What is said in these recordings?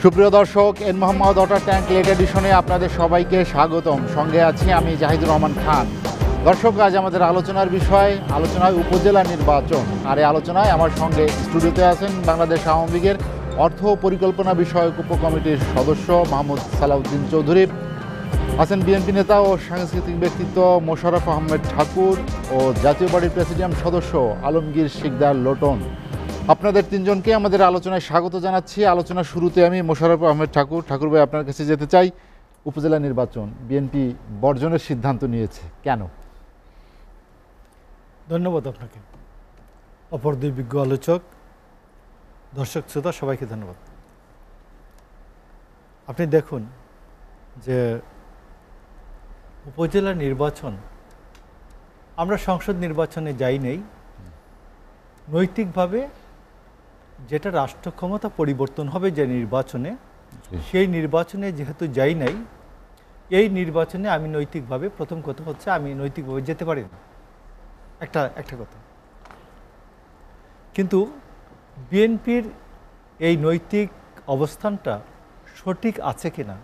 সুপ্রিয় দর্শক, N Mohammad water tank late এডিশনে আপনাদের সবাইকে স্বাগতম। সঙ্গে আছি আমি জাহিদুর রহমান খান। দর্শক, আজ আমাদের আলোচনার বিষয় আলোচনায় উপজেলা নির্বাচন। আর এই আলোচনায় আমার সঙ্গে স্টুডিওতে আছেন বাংলাদেশ আওয়ামী লীগের অর্থ পরিকল্পনা বিষয়ক উপকমিটির সদস্য মাহমুদ সালাউদ্দিন চৌধুরী, আছেন বিএনপি নেতা ও সাংস্কৃতিক ব্যক্তিত্ব মোশাররফ আহমেদ ঠাকুর ও জাতীয় পার্টির প্রেসিডিয়াম সদস্য আলমগীর শিকদার লোটন। আপনাদের তিনজনকে আমাদের আলোচনায় স্বাগত জানাচ্ছি। আলোচনার শুরুতে আমি মোশাররফ আহমেদ ঠাকুর ভাই আপনার কাছে যেতে চাই। উপজেলা নির্বাচন বিএনপি বর্জনের সিদ্ধান্ত নিয়েছে, কেন? ধন্যবাদ আপনাকে, অপর দুই বিজ্ঞ আলোচক, দর্শক শ্রোতা সবাইকে ধন্যবাদ। আপনি দেখুন যে উপজেলা নির্বাচন, আমরা সংসদ নির্বাচনে যাই নেই, নৈতিকভাবে যেটা রাষ্ট্র ক্ষমতা পরিবর্তন হবে যে নির্বাচনে, সেই নির্বাচনে যেহেতু যাই নাই, এই নির্বাচনে আমি নৈতিকভাবে, প্রথম কথা হচ্ছে আমি নৈতিকভাবে যেতে পারি না, একটা কথা। কিন্তু বিএনপির এই নৈতিক অবস্থানটা সঠিক আছে কিনা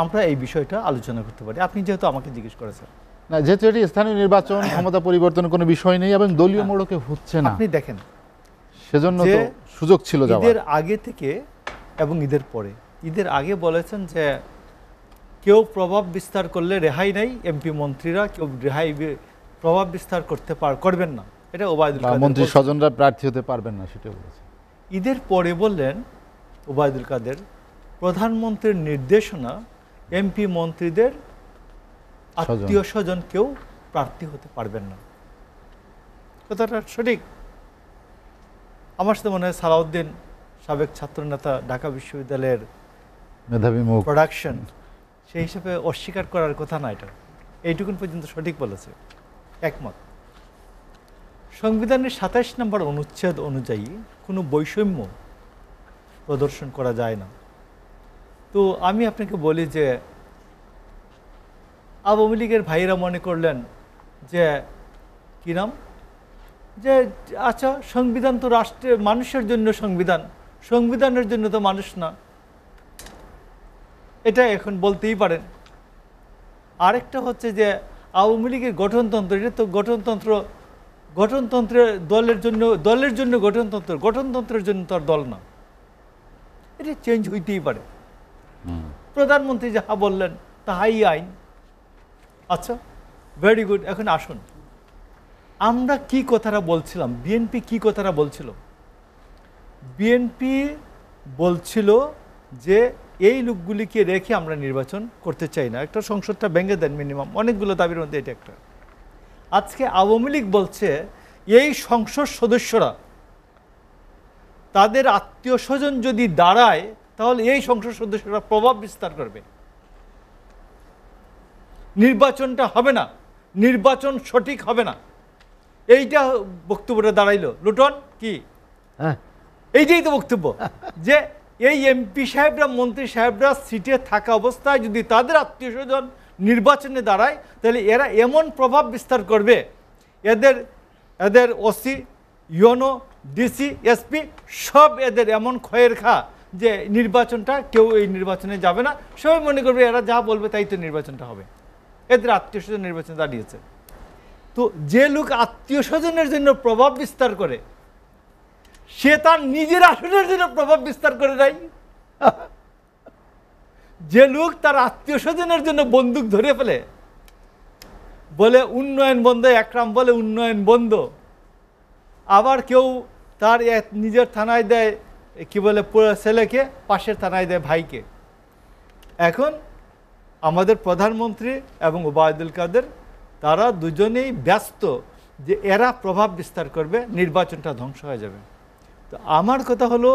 আমরা এই বিষয়টা আলোচনা করতে পারি। আপনি যেহেতু আমাকে জিজ্ঞেস করেছেন, না, যেহেতু এটি স্থানীয় নির্বাচন, ক্ষমতা পরিবর্তনের কোনো বিষয় নেই এবং দলীয় মোড়কে হচ্ছে না, আপনি দেখেন সেজন্য তো সুযোগ ছিল যাওয়ার। ঈদের আগে থেকে এবং ঈদের পরে, ঈদের আগে বলেছেন যে কেউ প্রভাব বিস্তার করলে রেহাই নাই, এমপি মন্ত্রীরা কেউ প্রভাব বিস্তার করবেন না, এটা ওবায়দুল কাদের মন্ত্রী স্বজনরা প্রার্থী হতে পারবেন না, সেটা বলেছে। ঈদের পরে বললেন ওবায়দুল কাদের, প্রধানমন্ত্রীর নির্দেশনা এমপি মন্ত্রীদের আত্মীয় স্বজন কেউ প্রার্থী হতে পারবেন না। কথাটা সঠিক। আমার সাথে মনে হয় সালাউদ্দিন, সাবেক ছাত্রনেতা, ঢাকা বিশ্ববিদ্যালয়ের মেধাবী মুখ প্রোডাকশন, সেই হিসেবে অস্বীকার করার কথা না, এটা এইটুকুন পর্যন্ত সঠিক বলেছে, একমত। সংবিধানের ২৭ নম্বর অনুচ্ছেদ অনুযায়ী কোনো বৈষম্য প্রদর্শন করা যায় না। তো আমি আপনাকে বলি যে আওয়ামী লীগের ভাইয়েরা মনে করলেন যে কি নাম, যে আচ্ছা সংবিধান তো রাষ্ট্রের মানুষের জন্য, সংবিধানের জন্য তো মানুষ না, এটা এখন বলতেই পারেন। আরেকটা হচ্ছে যে আওয়ামী লীগের গঠনতন্ত্র, এটা তো গঠনতন্ত্রের দলের জন্য গঠনতন্ত্রের জন্য তো আর দল না, এটা চেঞ্জ হইতেই পারে। প্রধানমন্ত্রী যাহা বললেন তাহাই আইন। আচ্ছা, ভেরি গুড। এখন আসুন, আমরা কি কথাটা বলছিলাম, বিএনপি কি কথাটা বলছিল? বিএনপি বলছিল যে এই লোকগুলিকে রেখে আমরা নির্বাচন করতে চাই না, একটা সংসদটা ভেঙে দেন মিনিমাম, অনেকগুলো দাবির মধ্যে এটা একটা। আজকে আওয়ামী লীগ বলছে এই সংসদ সদস্যরা তাদের আত্মীয় স্বজন যদি দাঁড়ায় তাহলে এই সংসদ সদস্যরা প্রভাব বিস্তার করবে, নির্বাচনটা হবে না, নির্বাচন সঠিক হবে না। এইটা বক্তব্যটা দাঁড়াইলো লুটন কি, এইটাই তো বক্তব্য যে এই এমপি সাহেবরা, মন্ত্রী সাহেবরা সিটে থাকা অবস্থায় যদি তাদের আত্মীয় স্বজন নির্বাচনে দাঁড়ায় তাহলে এরা এমন প্রভাব বিস্তার করবে, এদের ওসি, ইউনো, ডিসি, এসপি সব এদের এমন ক্ষয়ের খা যে নির্বাচনটা, কেউ এই নির্বাচনে যাবে না, সবাই মনে করবে এরা যা বলবে তাই তো নির্বাচনটা হবে, এদের আত্মীয় স্বজন নির্বাচনে দাঁড়িয়েছে। তো যে লোক আত্মীয় স্বজনের জন্য প্রভাব বিস্তার করে সে তার নিজের আসনের জন্য প্রভাব বিস্তার করে নাই। যে লোক তার আত্মীয় স্বজনের জন্য বন্দুক ধরে ফেলে, বলে উন্নয়ন বন্ধ, একরাম বলে উন্নয়ন বন্ধ, আবার কেউ তার নিজের থানায় দেয় কি বলে ছেলেকে, পাশের থানায় দেয় ভাইকে। এখন আমাদের প্রধানমন্ত্রী এবং ওবায়দুল কাদের তারা দুজনেই ব্যস্ত যে এরা প্রভাব বিস্তার করবে, নির্বাচনটা ধ্বংস হয়ে যাবে। তো আমার কথা হলো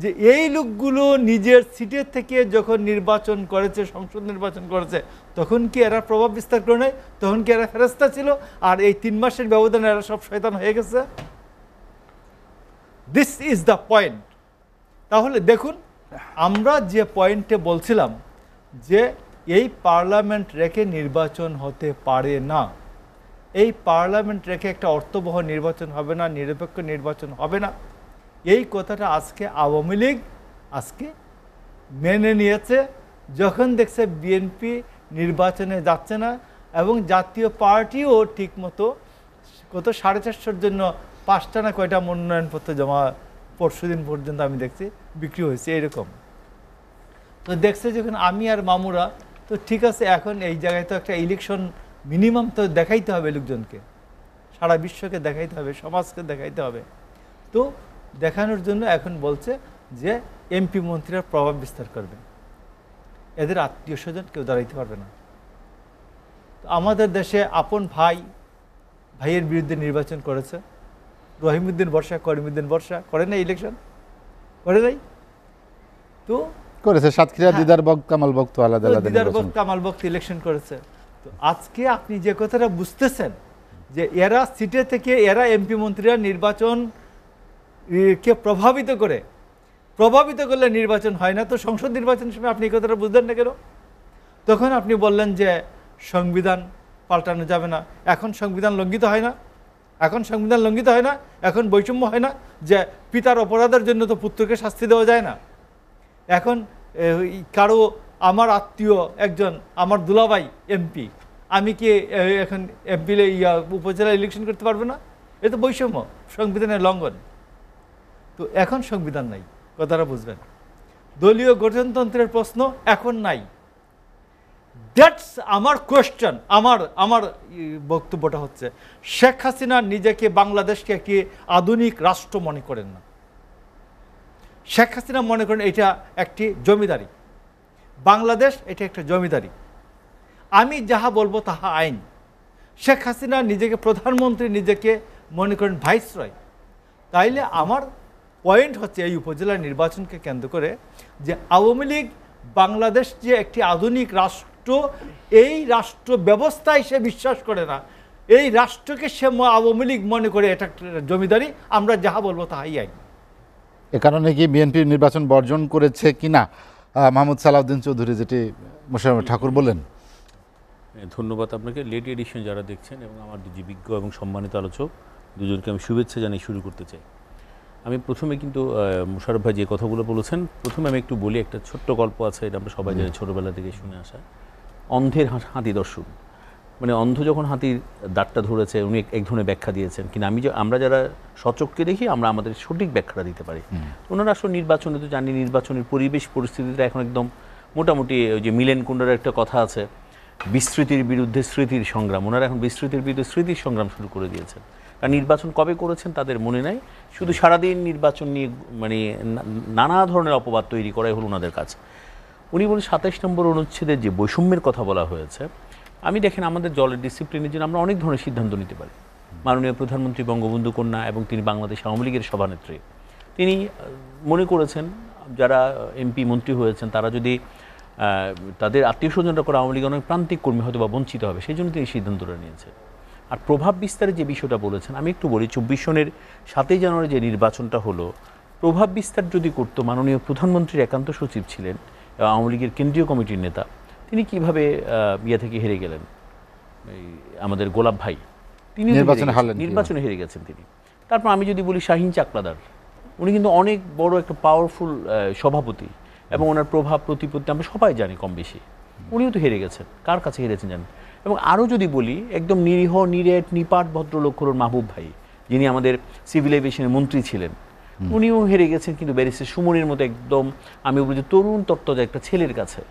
যে এই লোকগুলো নিজের সিটের থেকে যখন নির্বাচন করেছে, সংসদ নির্বাচন করেছে, তখন কি এরা প্রভাব বিস্তার করে নাই? তখন কি এরা ফেরেস্তা ছিল? আর এই 3 মাসের ব্যবধানে এরা সব শয়তান হয়ে গেছে? This is the point. তাহলে দেখুন, আমরা যে পয়েন্টে বলছিলাম যে এই পার্লামেন্ট রেখে নির্বাচন হতে পারে না, এই পার্লামেন্ট রেখে একটা অর্থবহ নির্বাচন হবে না, নিরপেক্ষ নির্বাচন হবে না, এই কথাটা আজকে আওয়ামী লীগ মেনে নিয়েছে যখন দেখছে বিএনপি নির্বাচনে যাচ্ছে না এবং জাতীয় পার্টিও ঠিকমতো কত 450-র জন্য 5টা না কয়টা মনোনয়নপত্র জমা পরশুদিন পর্যন্ত আমি দেখছি বিক্রি হয়েছে এরকম। তো দেখছে যখন আমি আর মামুরা, তো ঠিক আছে এখন এই জায়গায় তো একটা ইলেকশন মিনিমাম তো দেখাইতে হবে, লোকজনকে সারা বিশ্বকে দেখাইতে হবে, সমাজকে দেখাইতে হবে। তো দেখানোর জন্য এখন বলছে যে এমপি মন্ত্রীরা প্রভাব বিস্তার করবে, এদের আত্মীয় স্বজন কেউ দাঁড়াইতে পারবে না। আমাদের দেশে আপন ভাইয়ের বিরুদ্ধে নির্বাচন করেছে, রহিমউদ্দিন বর্ষা, করিমউদ্দিন বর্ষা করে না ইলেকশন, করে নাই? তো করেছে সাতক্ষীরা দিদার বক কামাল বক তো আলাদা আলাদা দিদার বক কামাল বক ইলেকশন করেছে। তো আজকে আপনি যে কথাটা বুঝতেছেন যে এরা সিটে থেকে এরা এমপি মন্ত্রীরা নির্বাচন কে প্রভাবিত করলে নির্বাচন হয় না। তো সংসদ নির্বাচনের সময় আপনি এই কথাটা বুঝলেন না কেন? তখন আপনি বললেন যে সংবিধান পাল্টানো যাবে না। এখন সংবিধান লঙ্ঘিত হয় না, এখন বৈষম্য হয় না যে পিতার অপরাধের জন্য তো পুত্রকে শাস্তি দেওয়া যায় না। এখন কারো আমার আত্মীয় একজন আমার দুলাভাই এমপি, আমি কি এখন এমপি উপজেলা ইলেকশন করতে পারবো না? এ তো বৈষম্য, সংবিধানের লঙ্ঘন। তো এখন সংবিধান নাই, কথাটা বুঝবেন। দলীয় গঠনতন্ত্রের প্রশ্ন এখন নাই। দ্যাটস আমার কোয়েশ্চেন। আমার বক্তব্যটা হচ্ছে শেখ হাসিনা নিজেকে বাংলাদেশকে একটি আধুনিক রাষ্ট্র মনে করেন না। শেখ হাসিনা মনে করেন এটা একটি জমিদারি, বাংলাদেশ এটা একটা জমিদারি, আমি যাহা বলবো তাহা আইন। শেখ হাসিনা নিজেকে প্রধানমন্ত্রী, নিজেকে মনে করেন ভাইসরয়। তাইলে আমার পয়েন্ট হচ্ছে এই উপজেলা নির্বাচনকে কেন্দ্র করে যে আওয়ামী লীগ বাংলাদেশ যে একটি আধুনিক রাষ্ট্র, এই রাষ্ট্র ব্যবস্থায় সে বিশ্বাস করে না। এই রাষ্ট্রকে সে আওয়ামী লীগ মনে করে এটা একটা জমিদারি, আমরা যাহা বলবো তাহাই আইন। এ কারণে কি বিএনপি নির্বাচন বর্জন করেছে কিনা মাহমুদ সালাউদ্দিন চৌধুরী যেটি মোশাররফ ঠাকুর বলেন? ধন্যবাদ আপনাকে। লেট এডিশন যারা দেখছেন এবং আমার যে বিজ্ঞ এবং সম্মানিত আলোচক দুজনকে আমি শুভেচ্ছা জানিয়ে শুরু করতে চাই। আমি প্রথমে কিন্তু মোশাররফ ভাই যে কথাগুলো বলেছেন, প্রথমে আমি একটু বলি, একটা ছোট্ট গল্প আছে, এটা আমরা সবাই জানি ছোটোবেলা থেকে শুনে আসা। অন্ধের হাতি দর্শন, মানে অন্ধ যখন হাতির দাঁতটা ধরেছে উনি এক ধরনের ব্যাখ্যা দিয়েছেন, কিন্তু আমরা যারা সচক্ষে দেখি আমরা আমাদের সঠিক ব্যাখ্যাটা দিতে পারি। ওনারা আসলে নির্বাচনে তো জানি, নির্বাচনের পরিবেশ পরিস্থিতিটা এখন একদম মোটামুটি ওই যে মিলেন কুন্ডার একটা কথা আছে, বিস্তৃতির বিরুদ্ধে স্মৃতির সংগ্রাম। ওনারা এখন বিস্তৃতির বিরুদ্ধে স্মৃতির সংগ্রাম শুরু করে দিয়েছেন। কারণ নির্বাচন কবে করেছেন তাদের মনে নাই, শুধু সারাদিন নির্বাচন নিয়ে মানে নানা ধরনের অপবাদ তৈরি করাই হলো ওনাদের কাজ। উনি বলেন ২৭ নম্বর অনুচ্ছেদের যে বৈষম্যের কথা বলা হয়েছে, আমি দেখেন আমাদের দলের ডিসিপ্লিনের জন্য আমরা অনেক ধরনের সিদ্ধান্ত নিতে পারি। মাননীয় প্রধানমন্ত্রী বঙ্গবন্ধু কন্যা এবং তিনি বাংলাদেশ আওয়ামী লীগের সভানেত্রী, তিনি মনে করেছেন যারা এমপি মন্ত্রী হয়েছেন তারা যদি তাদের আত্মীয় স্বজনরা করে আওয়ামী লীগের অনেক প্রান্তিক কর্মী হয়তো বা বঞ্চিত হবে, সেই জন্য তিনি সিদ্ধান্তটা নিয়েছেন। আর প্রভাব বিস্তারের যে বিষয়টা বলেছেন, আমি একটু বলি, ২৪ সনের ৭ই জানুয়ারি যে নির্বাচনটা হলো, প্রভাব বিস্তার যদি করতো, মাননীয় প্রধানমন্ত্রীর একান্ত সচিব ছিলেন আওয়ামী লীগের কেন্দ্রীয় কমিটির নেতা, তিনি কিভাবে থেকে হেরে গেলেন, আমাদের গোলাপ ভাই তিনি নির্বাচনে হেরে গেছেন তিনি। তারপর আমি যদি বলি শাহীন চাকলাদার, উনি কিন্তু অনেক বড় একটা পাওয়ারফুল সভাপতি এবং ওনার প্রভাব প্রতিপত্তি আমরা সবাই জানি কম বেশি, উনিও তো হেরে গেছেন। কার কাছে হেরেছেন জানেন? এবং আরও যদি বলি একদম নিরীহ নিরেট নিপাট ভদ্রলোক হলেন মাহবুব ভাই, যিনি আমাদের সিভিল এভিয়েশনের মন্ত্রী ছিলেন, উনিও হেরে গেছেন কিন্তু ব্যারিস্টার সুমনের মতো একদম আমি বলি তরুণ তত্ত্বজা একটা ছেলের কাছে।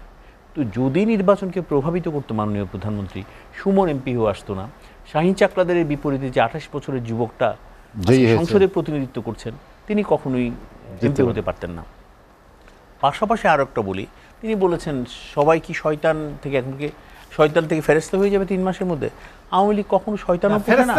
তো যদি নির্বাচনকে প্রভাবিত করতো মাননীয় প্রধানমন্ত্রী, সুমন এমপি হয়ে আসতো না। শাহীন চাকলাদারের বিপরীতে যে ২৮ বছরের যুবকটা সংসদে প্রতিনিধিত্ব করছেন, তিনি কখনোই এমপি হতে পারতেন না। পাশাপাশি আরও একটা বলি, তিনি বলেছেন সবাই কি শয়তান থেকে ফেরেশতা হয়ে যাবে ৩ মাসের মধ্যে। আওয়ামী লীগ কখনো শয়তানও পোষে না,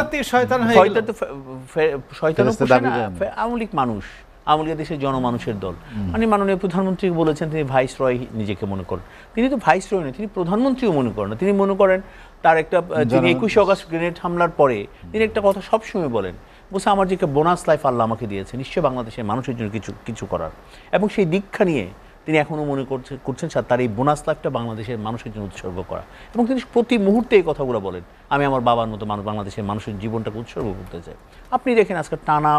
আওয়ামী লীগ মানুষ, আওয়ামী লীগ দেশের জনমানুষের দল। মানে মাননীয় প্রধানমন্ত্রী বলেছেন তিনি ভাইসরয় নিজেকে মনে করেন, তিনি তো ভাইসরয় নয়, তিনি প্রধানমন্ত্রীও মনে করেন না। তিনি মনে করেন তার একটা, তিনি ২১শে অগাস্ট গ্রেনেড হামলার পরে তিনি একটা কথা সবসময় বলেন, বলছে আমার যে একটা বোনাস লাইফ আল্লাহ আমাকে দিয়েছে, নিশ্চয়ই বাংলাদেশের মানুষের জন্য কিছু করার। এবং সেই দীক্ষা নিয়ে তিনি এখনও মনে করছেন তার এই বোনাস লাইফটা বাংলাদেশের মানুষের জন্য উৎসর্গ করা। এবং তিনি প্রতি মুহূর্তে এই কথাগুলো বলেন, আমি আমার বাবার মতো বাংলাদেশের মানুষের জীবনটাকে উৎসর্গ করতে চাই। আপনি দেখেন আজকে টানা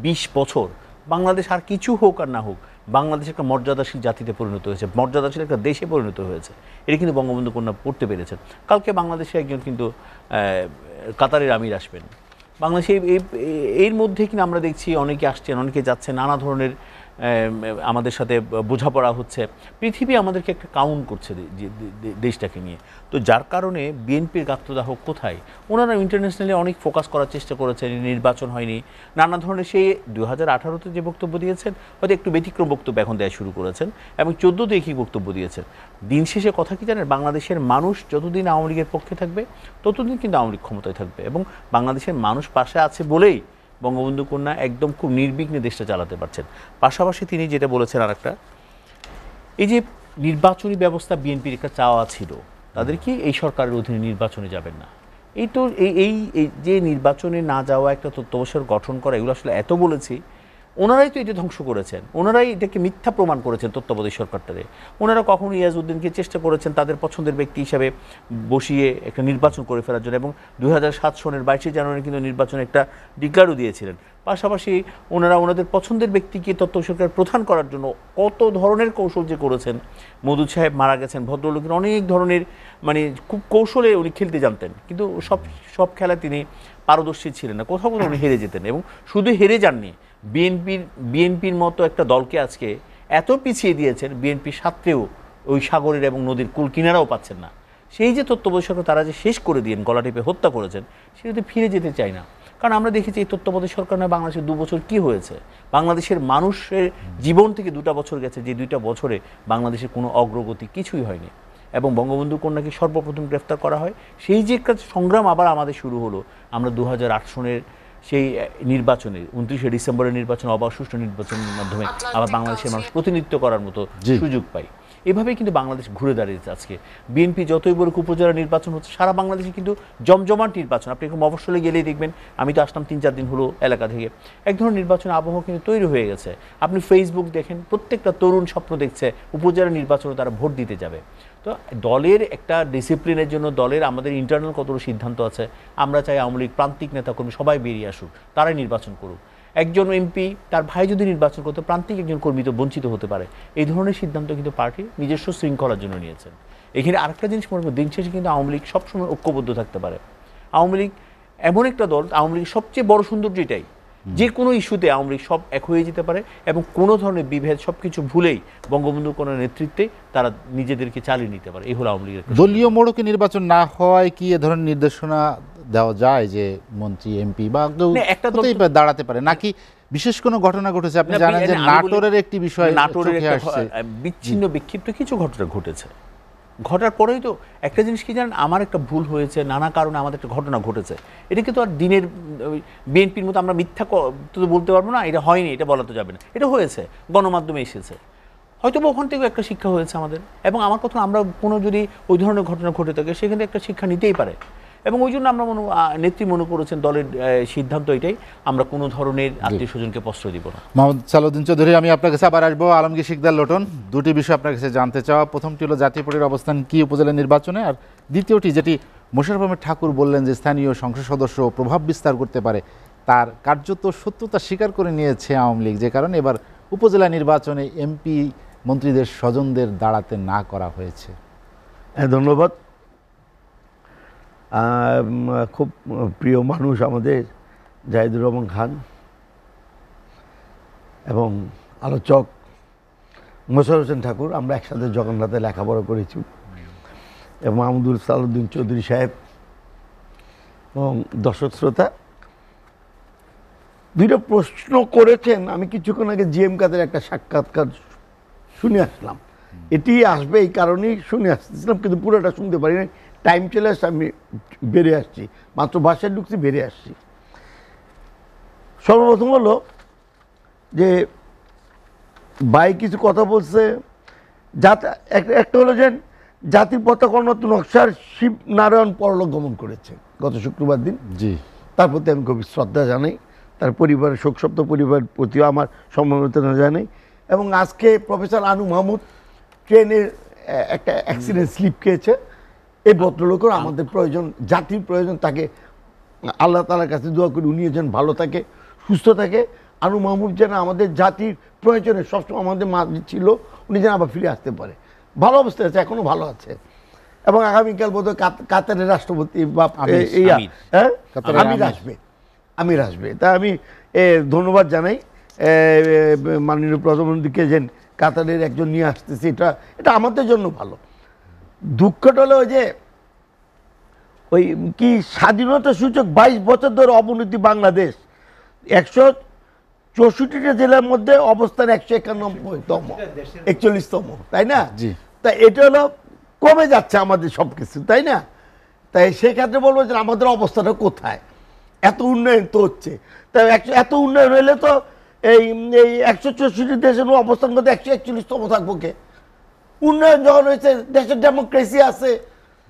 ২০ বছর বাংলাদেশ আর কিছু হোক আর না হোক, বাংলাদেশ একটা মর্যাদাশীল জাতিতে পরিণত হয়েছে, মর্যাদাশীল একটা দেশে পরিণত হয়েছে। এটা কিন্তু বঙ্গবন্ধু কন্যা পড়তে পেরেছেন। কালকে বাংলাদেশে একজন কিন্তু কাতারের আমির আসবেন বাংলাদেশে। এর মধ্যে কিন্তু আমরা দেখছি অনেকে আসছেন, অনেকে যাচ্ছেন, নানা ধরনের আমাদের সাথে বোঝাপড়া হচ্ছে। পৃথিবী আমাদেরকে একটা কাউন্ট করছে দেশটাকে নিয়ে। তো যার কারণে বিএনপির গাত্রদাহ কোথায়? ওনারা ইন্টারন্যাশনালি অনেক ফোকাস করার চেষ্টা করেছেন, নির্বাচন হয়নি, নানা ধরনের। সেই 2018-তে যে বক্তব্য দিয়েছেন, হয়তো একটু ব্যতিক্রম বক্তব্য এখন দেওয়া শুরু করেছেন, এবং 14-তে একই বক্তব্য দিয়েছেন। দিন শেষে কথা কি জানেন, বাংলাদেশের মানুষ যতদিন আওয়ামী লীগের পক্ষে থাকবে ততদিন কিন্তু আওয়ামী লীগ ক্ষমতায় থাকবে, এবং বাংলাদেশের মানুষ পাশে আছে বলেই বঙ্গবন্ধু কন্যা একদম খুব নির্বিঘ্নে দেশটা চালাতে পারছেন। পাশাপাশি তিনি যেটা বলেছেন আরেকটা, এই যে নির্বাচনী ব্যবস্থা বিএনপির একটা চাওয়া ছিল, তাদের কি এই সরকারের অধীনে নির্বাচনে যাবেন না। এই তো এই যে নির্বাচনে না যাওয়া, একটা তত্ত্বাবধায়ক গঠন করা, এগুলো আসলে এত বলেছি, ওনারাই তো এটা ধ্বংস করেছেন, ওনারাই এটাকে মিথ্যা প্রমাণ করেছেন তত্ত্বাবধায়ক সরকারটারে। ওনারা কখনো ইয়াজউদ্দিনকে চেষ্টা করেছেন তাদের পছন্দের ব্যক্তি হিসাবে বসিয়ে একটা নির্বাচন করে ফেলার জন্য, এবং 2007 সনের 22শে জানুয়ারি কিন্তু নির্বাচনে একটা ডিক্লারও দিয়েছিলেন। পাশাপাশি ওনারা ওনাদের পছন্দের ব্যক্তিকে তত্ত্বাবধায়ক সরকার প্রধান করার জন্য কত ধরনের কৌশল যে করেছেন। মওদুদ সাহেব মারা গেছেন, ভদ্রলোকের অনেক ধরনের মানে খুব কৌশলে উনি খেলতে জানতেন, কিন্তু সব খেলায় তিনি পারদর্শী ছিলেন না, কোথাও কোথাও উনি হেরে যেতেন। এবং শুধু হেরে যাননি, বিএনপির মতো একটা দলকে আজকে এত পিছিয়ে দিয়েছেন, বিএনপি সাথেও ওই সাগরের এবং নদীর কুল কিনারাও পাচ্ছেন না। সেই যে তত্ত্বাবধায়ক সরকার তারা যে শেষ করে দিয়েন, গলা টিপে হত্যা করেছেন, সেটাতে ফিরে যেতে চায় না। কারণ আমরা দেখেছি এই তত্ত্বাবধায়ক সরকার নয়, বাংলাদেশের 2 বছর কী হয়েছে, বাংলাদেশের মানুষের জীবন থেকে 2টা বছর গেছে, যে 2টা বছরে বাংলাদেশের কোনো অগ্রগতি কিছুই হয়নি। এবং বঙ্গবন্ধু কন্যাকে সর্বপ্রথম গ্রেফতার করা হয়, সেই যে একটা সংগ্রাম আবার আমাদের শুরু হলো। আমরা 2008 সনের সেই নির্বাচনে 29শে ডিসেম্বরের নির্বাচন, অবাধ সুষ্ঠু নির্বাচনের মাধ্যমে আবার বাংলাদেশের মানুষ প্রতিনিধিত্ব করার মতো সুযোগ পাই। এভাবেই কিন্তু বাংলাদেশ ঘুরে দাঁড়িয়েছে আজকে। বিএনপি যতই বড় উপজেলা নির্বাচন হচ্ছে, সারা বাংলাদেশে কিন্তু জমজমাট নির্বাচন। আপনি একটু মফস্বলে গেলেই দেখবেন, আমি তো আসলাম 3-4 দিন হলো এলাকা থেকে, এক ধরনের নির্বাচন আবহাওয়া কিন্তু তৈরি হয়ে গেছে। আপনি ফেসবুক দেখেন, প্রত্যেকটা তরুণ স্বপ্ন দেখছে উপজেলা নির্বাচনে তারা ভোট দিতে যাবে। তো দলের একটা ডিসিপ্লিনের জন্য দলের আমাদের ইন্টারনাল কতগুলো সিদ্ধান্ত আছে। আমরা চাই আওয়ামী লীগ প্রান্তিক নেতাকর্মী সবাই বেরিয়ে আসুক, তারাই নির্বাচন করুক। একজন এমপি তার ভাই যদি নির্বাচন করতে, প্রান্তিক একজন কর্মী তো বঞ্চিত হতে পারে। এই ধরনের সিদ্ধান্ত কিন্তু পার্টি নিজস্ব শৃঙ্খলার জন্য নিয়েছেন। এখানে আরেকটা জিনিস মনে করবো, দিন শেষে কিন্তু আওয়ামী লীগ সবসময় ঐক্যবদ্ধ থাকতে পারে। আওয়ামী লীগ এমন একটা দল, আওয়ামী লীগের সবচেয়ে বড় সৌন্দর্য এটাই, যে কোনো ইস্যুতে আওয়ামী লীগ সব এক হয়ে যেতে পারে, এবং কোনো ধরনের বিভেদ সব কিছু ভুলেই বঙ্গবন্ধু কন্যার নেতৃত্বে তারা নিজেদেরকে চালিয়ে নিতে পারে। এই হলো আওয়ামী লীগের। দলীয় মোড়কে নির্বাচন না হওয়ায় কি এ ধরনের নির্দেশনা দেওয়া যায় যে মন্ত্রী এমপি বা একটা দাঁড়াতে পারে, নাকি বিশেষ কোনো ঘটনা ঘটেছে? আপনি জানেন যে নাটোরের একটি বিষয়, নাটোরের বিচ্ছিন্ন বিক্ষিপ্ত কিছু ঘটনা ঘটেছে, ঘটার পরেই তো একটা জিনিস কি জানেন, আমার একটা ভুল হয়েছে, নানা কারণে আমাদের একটা ঘটনা ঘটেছে। এটা কিন্তু আর দিনের বিএনপির মতো আমরা মিথ্যা তো বলতে পারবো না, এটা হয়নি, এটা বলা তো যাবে না, এটা হয়েছে, গণমাধ্যমে এসেছে, হয়তো ওখান থেকে একটা শিক্ষা হয়েছে আমাদের। এবং আমার কথা, আমরা কোনো যদি ওই ধরনের ঘটনা ঘটে থাকে, সেখানে একটা শিক্ষা নিতেই পারে। এবং ওই জন্য আমরা নেত্রী মনে করেছেন, দলের সিদ্ধান্ত এটাই, আমরা কোনো ধরনের আত্মীয় স্বজনকে প্রশ্রয় দিব না। মোহাম্মদ সালাউদ্দিন চৌধুরী, আমি আপনার কাছে আবার আসবো। আলমগীর শিকদার লোটন, দুটি বিষয় আপনার কাছে জানতে চাওয়া। প্রথমটি হলো জাতীয় পার্টির অবস্থান কি উপজেলা নির্বাচনে, আর দ্বিতীয়টি যেটি মোশাররফ আহমেদ ঠাকুর বললেন যে স্থানীয় সংসদ সদস্য প্রভাব বিস্তার করতে পারে, তার কার্যত সত্যতা স্বীকার করে নিয়েছে আওয়ামী লীগ, যে কারণে এবার উপজেলা নির্বাচনে এমপি মন্ত্রীদের স্বজনদের দাঁড়াতে না করা হয়েছে। ধন্যবাদ। খুব প্রিয় মানুষ আমাদের জাহিদুর রহমান খান এবং আলোচক মোশাররফ হোসেন ঠাকুর, আমরা একসাথে জগন্নাথে লেখাপড়া করেছি, এবং মাহমুদুল সালাউদ্দিন চৌধুরী সাহেব এবং দর্শক শ্রোতা, দুইটা প্রশ্ন করেছেন। আমি কিছুক্ষণ আগে জিএম কাদের একটা সাক্ষাৎকার শুনে আসলাম, এটি আসবে এই কারণেই শুনে আসতেছিলাম, কিন্তু পুরোটা শুনতে পারিনি, টাইম চলে আসছে, আমি বেরিয়ে আসছি, মাত্র বাসায় ঢুকছি, বেরিয়ে আসছি। সর্বপ্রথম হলো যে ভাই কিছু কথা বলছে, একটা হলো যে জাতির পতাকা উন্নত নকশার শিবনারায়ণ পরলোক গমন করেছে গত শুক্রবার দিন। জি, তার প্রতি আমি গভীর শ্রদ্ধা জানাই, তার পরিবারের শোকসপ্ত পরিবারের প্রতিও আমার সমবেদনা জানাই। এবং আজকে প্রফেসর আনু মাহমুদ ট্রেনের একটা অ্যাক্সিডেন্ট স্লিপ খেয়েছে, এই ভদ্রলোকের আমাদের প্রয়োজন, জাতির প্রয়োজন, তাকে আল্লাহ তাআলার কাছে দোয়া করি উনি যেন ভালো থাকে, সুস্থ থাকে। আনু মাহমুদ যেন আমাদের জাতির প্রয়োজনে সবসময় আমাদের মাঝে ছিল, উনি যেন আবার ফিরে আসতে পারে। ভালো অবস্থায় আছে, এখনো ভালো আছে, এবং আগামীকাল বোধহয় কাতারের রাষ্ট্রপতি বা আমির আসবে। তা আমি ধন্যবাদ জানাই মাননীয় প্রধানমন্ত্রীকে যে কাতারের একজন নিয়ে আসতেছে, এটা আমাদের জন্য ভালো। দুঃখটা হলো যে ওই কি স্বাধীনতা সূচক 22 বছর ধরে অবনতি বাংলাদেশ, 164টা জেলার মধ্যে অবস্থান 191তম, 41তম, তাই না? তা এটা হলো কমে যাচ্ছে আমাদের সব কিছু, তাই না? তাই সেক্ষেত্রে বলবো যে আমাদের অবস্থাটা কোথায়? এত উন্নয়ন তো হচ্ছে, তাই এত উন্নয়ন হলে তো এই 164 দেশের অবস্থান মধ্যে 141তম থাকবো কে? উন্নয়ন যখন হয়েছে, দেশের ডেমোক্রেসি আছে,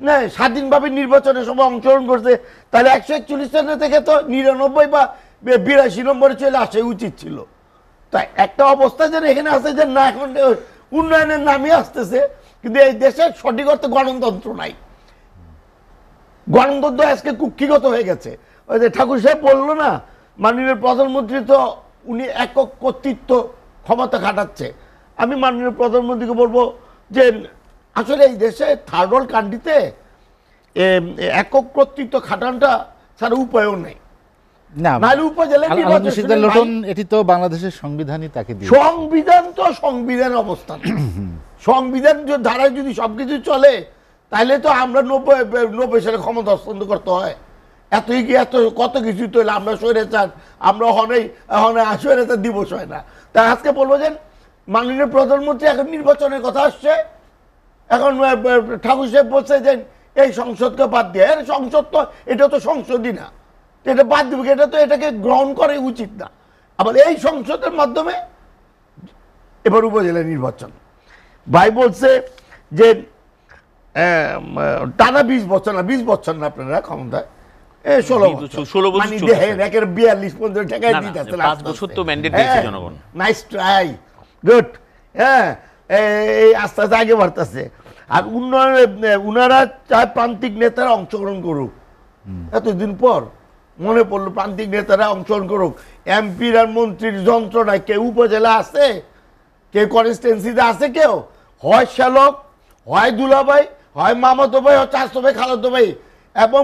না স্বাধীনভাবে নির্বাচনে সবাই অংশগ্রহণ করছে, তাহলে 141 থেকে তো 99 বা 82 নম্বরে চলে আসা উচিত ছিল। তাই একটা অবস্থা যেন এখানে আছে যে না, এখন উন্নয়নের নামই আসতেছে, কিন্তু এই দেশে সঠিক অর্থে গণতন্ত্র নাই। গণতন্ত্র আজকে কুক্ষিগত হয়ে গেছে। ওই যে ঠাকুর সাহেব বললো না, মাননীয় প্রধানমন্ত্রী তো উনি একক কর্তৃত্ব ক্ষমতা খাটাচ্ছে। আমি মাননীয় প্রধানমন্ত্রীকে বলবো যে আসলে এই দেশে থার্ড ওয়ার্ল্ড কান্ট্রিতে একক কর্তৃত্ব খাটানটা ছাড়া উপায়ও নেই। এটি তো বাংলাদেশের সংবিধানই তাকে দিয়ে, সংবিধান তো সংবিধান অবস্থান, সংবিধান ধারায় যদি সবকিছু চলে তাহলে তো আমরা 90 সালে ক্ষমতা হস্তান্তর করতে হয়। এত কত কিছু তৈরি, আমরা স্বৈরাচার, আমরা স্বৈরাচার দিবস হয় না। তাই আজকে বলবো যে মাননীয় প্রধানমন্ত্রী এখন নির্বাচনের কথা আসছে, এখন ঠাকুর সাহেব বলছে যে এই সংসদকে বাদ দিয়ে, সংসদ তো এটা তো সংসদই না, এটা বাদ দিব, এটা তো এটাকে গ্রহণ করে উচিত না। আবার এই সংসদের মাধ্যমে এবার উপজেলা নির্বাচন, ভাই বলছে যে টানা 20 বছর না, 20 বছর না আপনারা ক্ষমতায়, 16 বছর, 16 বছর দেখেন একের 42-15 টাকায় দিতে আছে, 5 বছর তো ম্যান্ডেট দিয়েছে জনগণ। Nice try, good. হ্যাঁ, এই আস্তে আস্তে আগে বাড়তেছে। আর উন্নয়নে উনারা চায় প্রান্তিক নেতারা অংশগ্রহণ করুক। এতদিন পর মনে পড়লো প্রান্তিক নেতারা অংশগ্রহণ করুক। এমপির আর মন্ত্রীর যন্ত্রণায় কেউ উপজেলা আছে, কেউ কনস্টিটুয়েন্সিতে আছে, কেউ হয় শ্যালক, হয় দুলাভাই, হয় মামাতো ভাই, হয় চাচাতো ভাই, খালাতো ভাই, এবং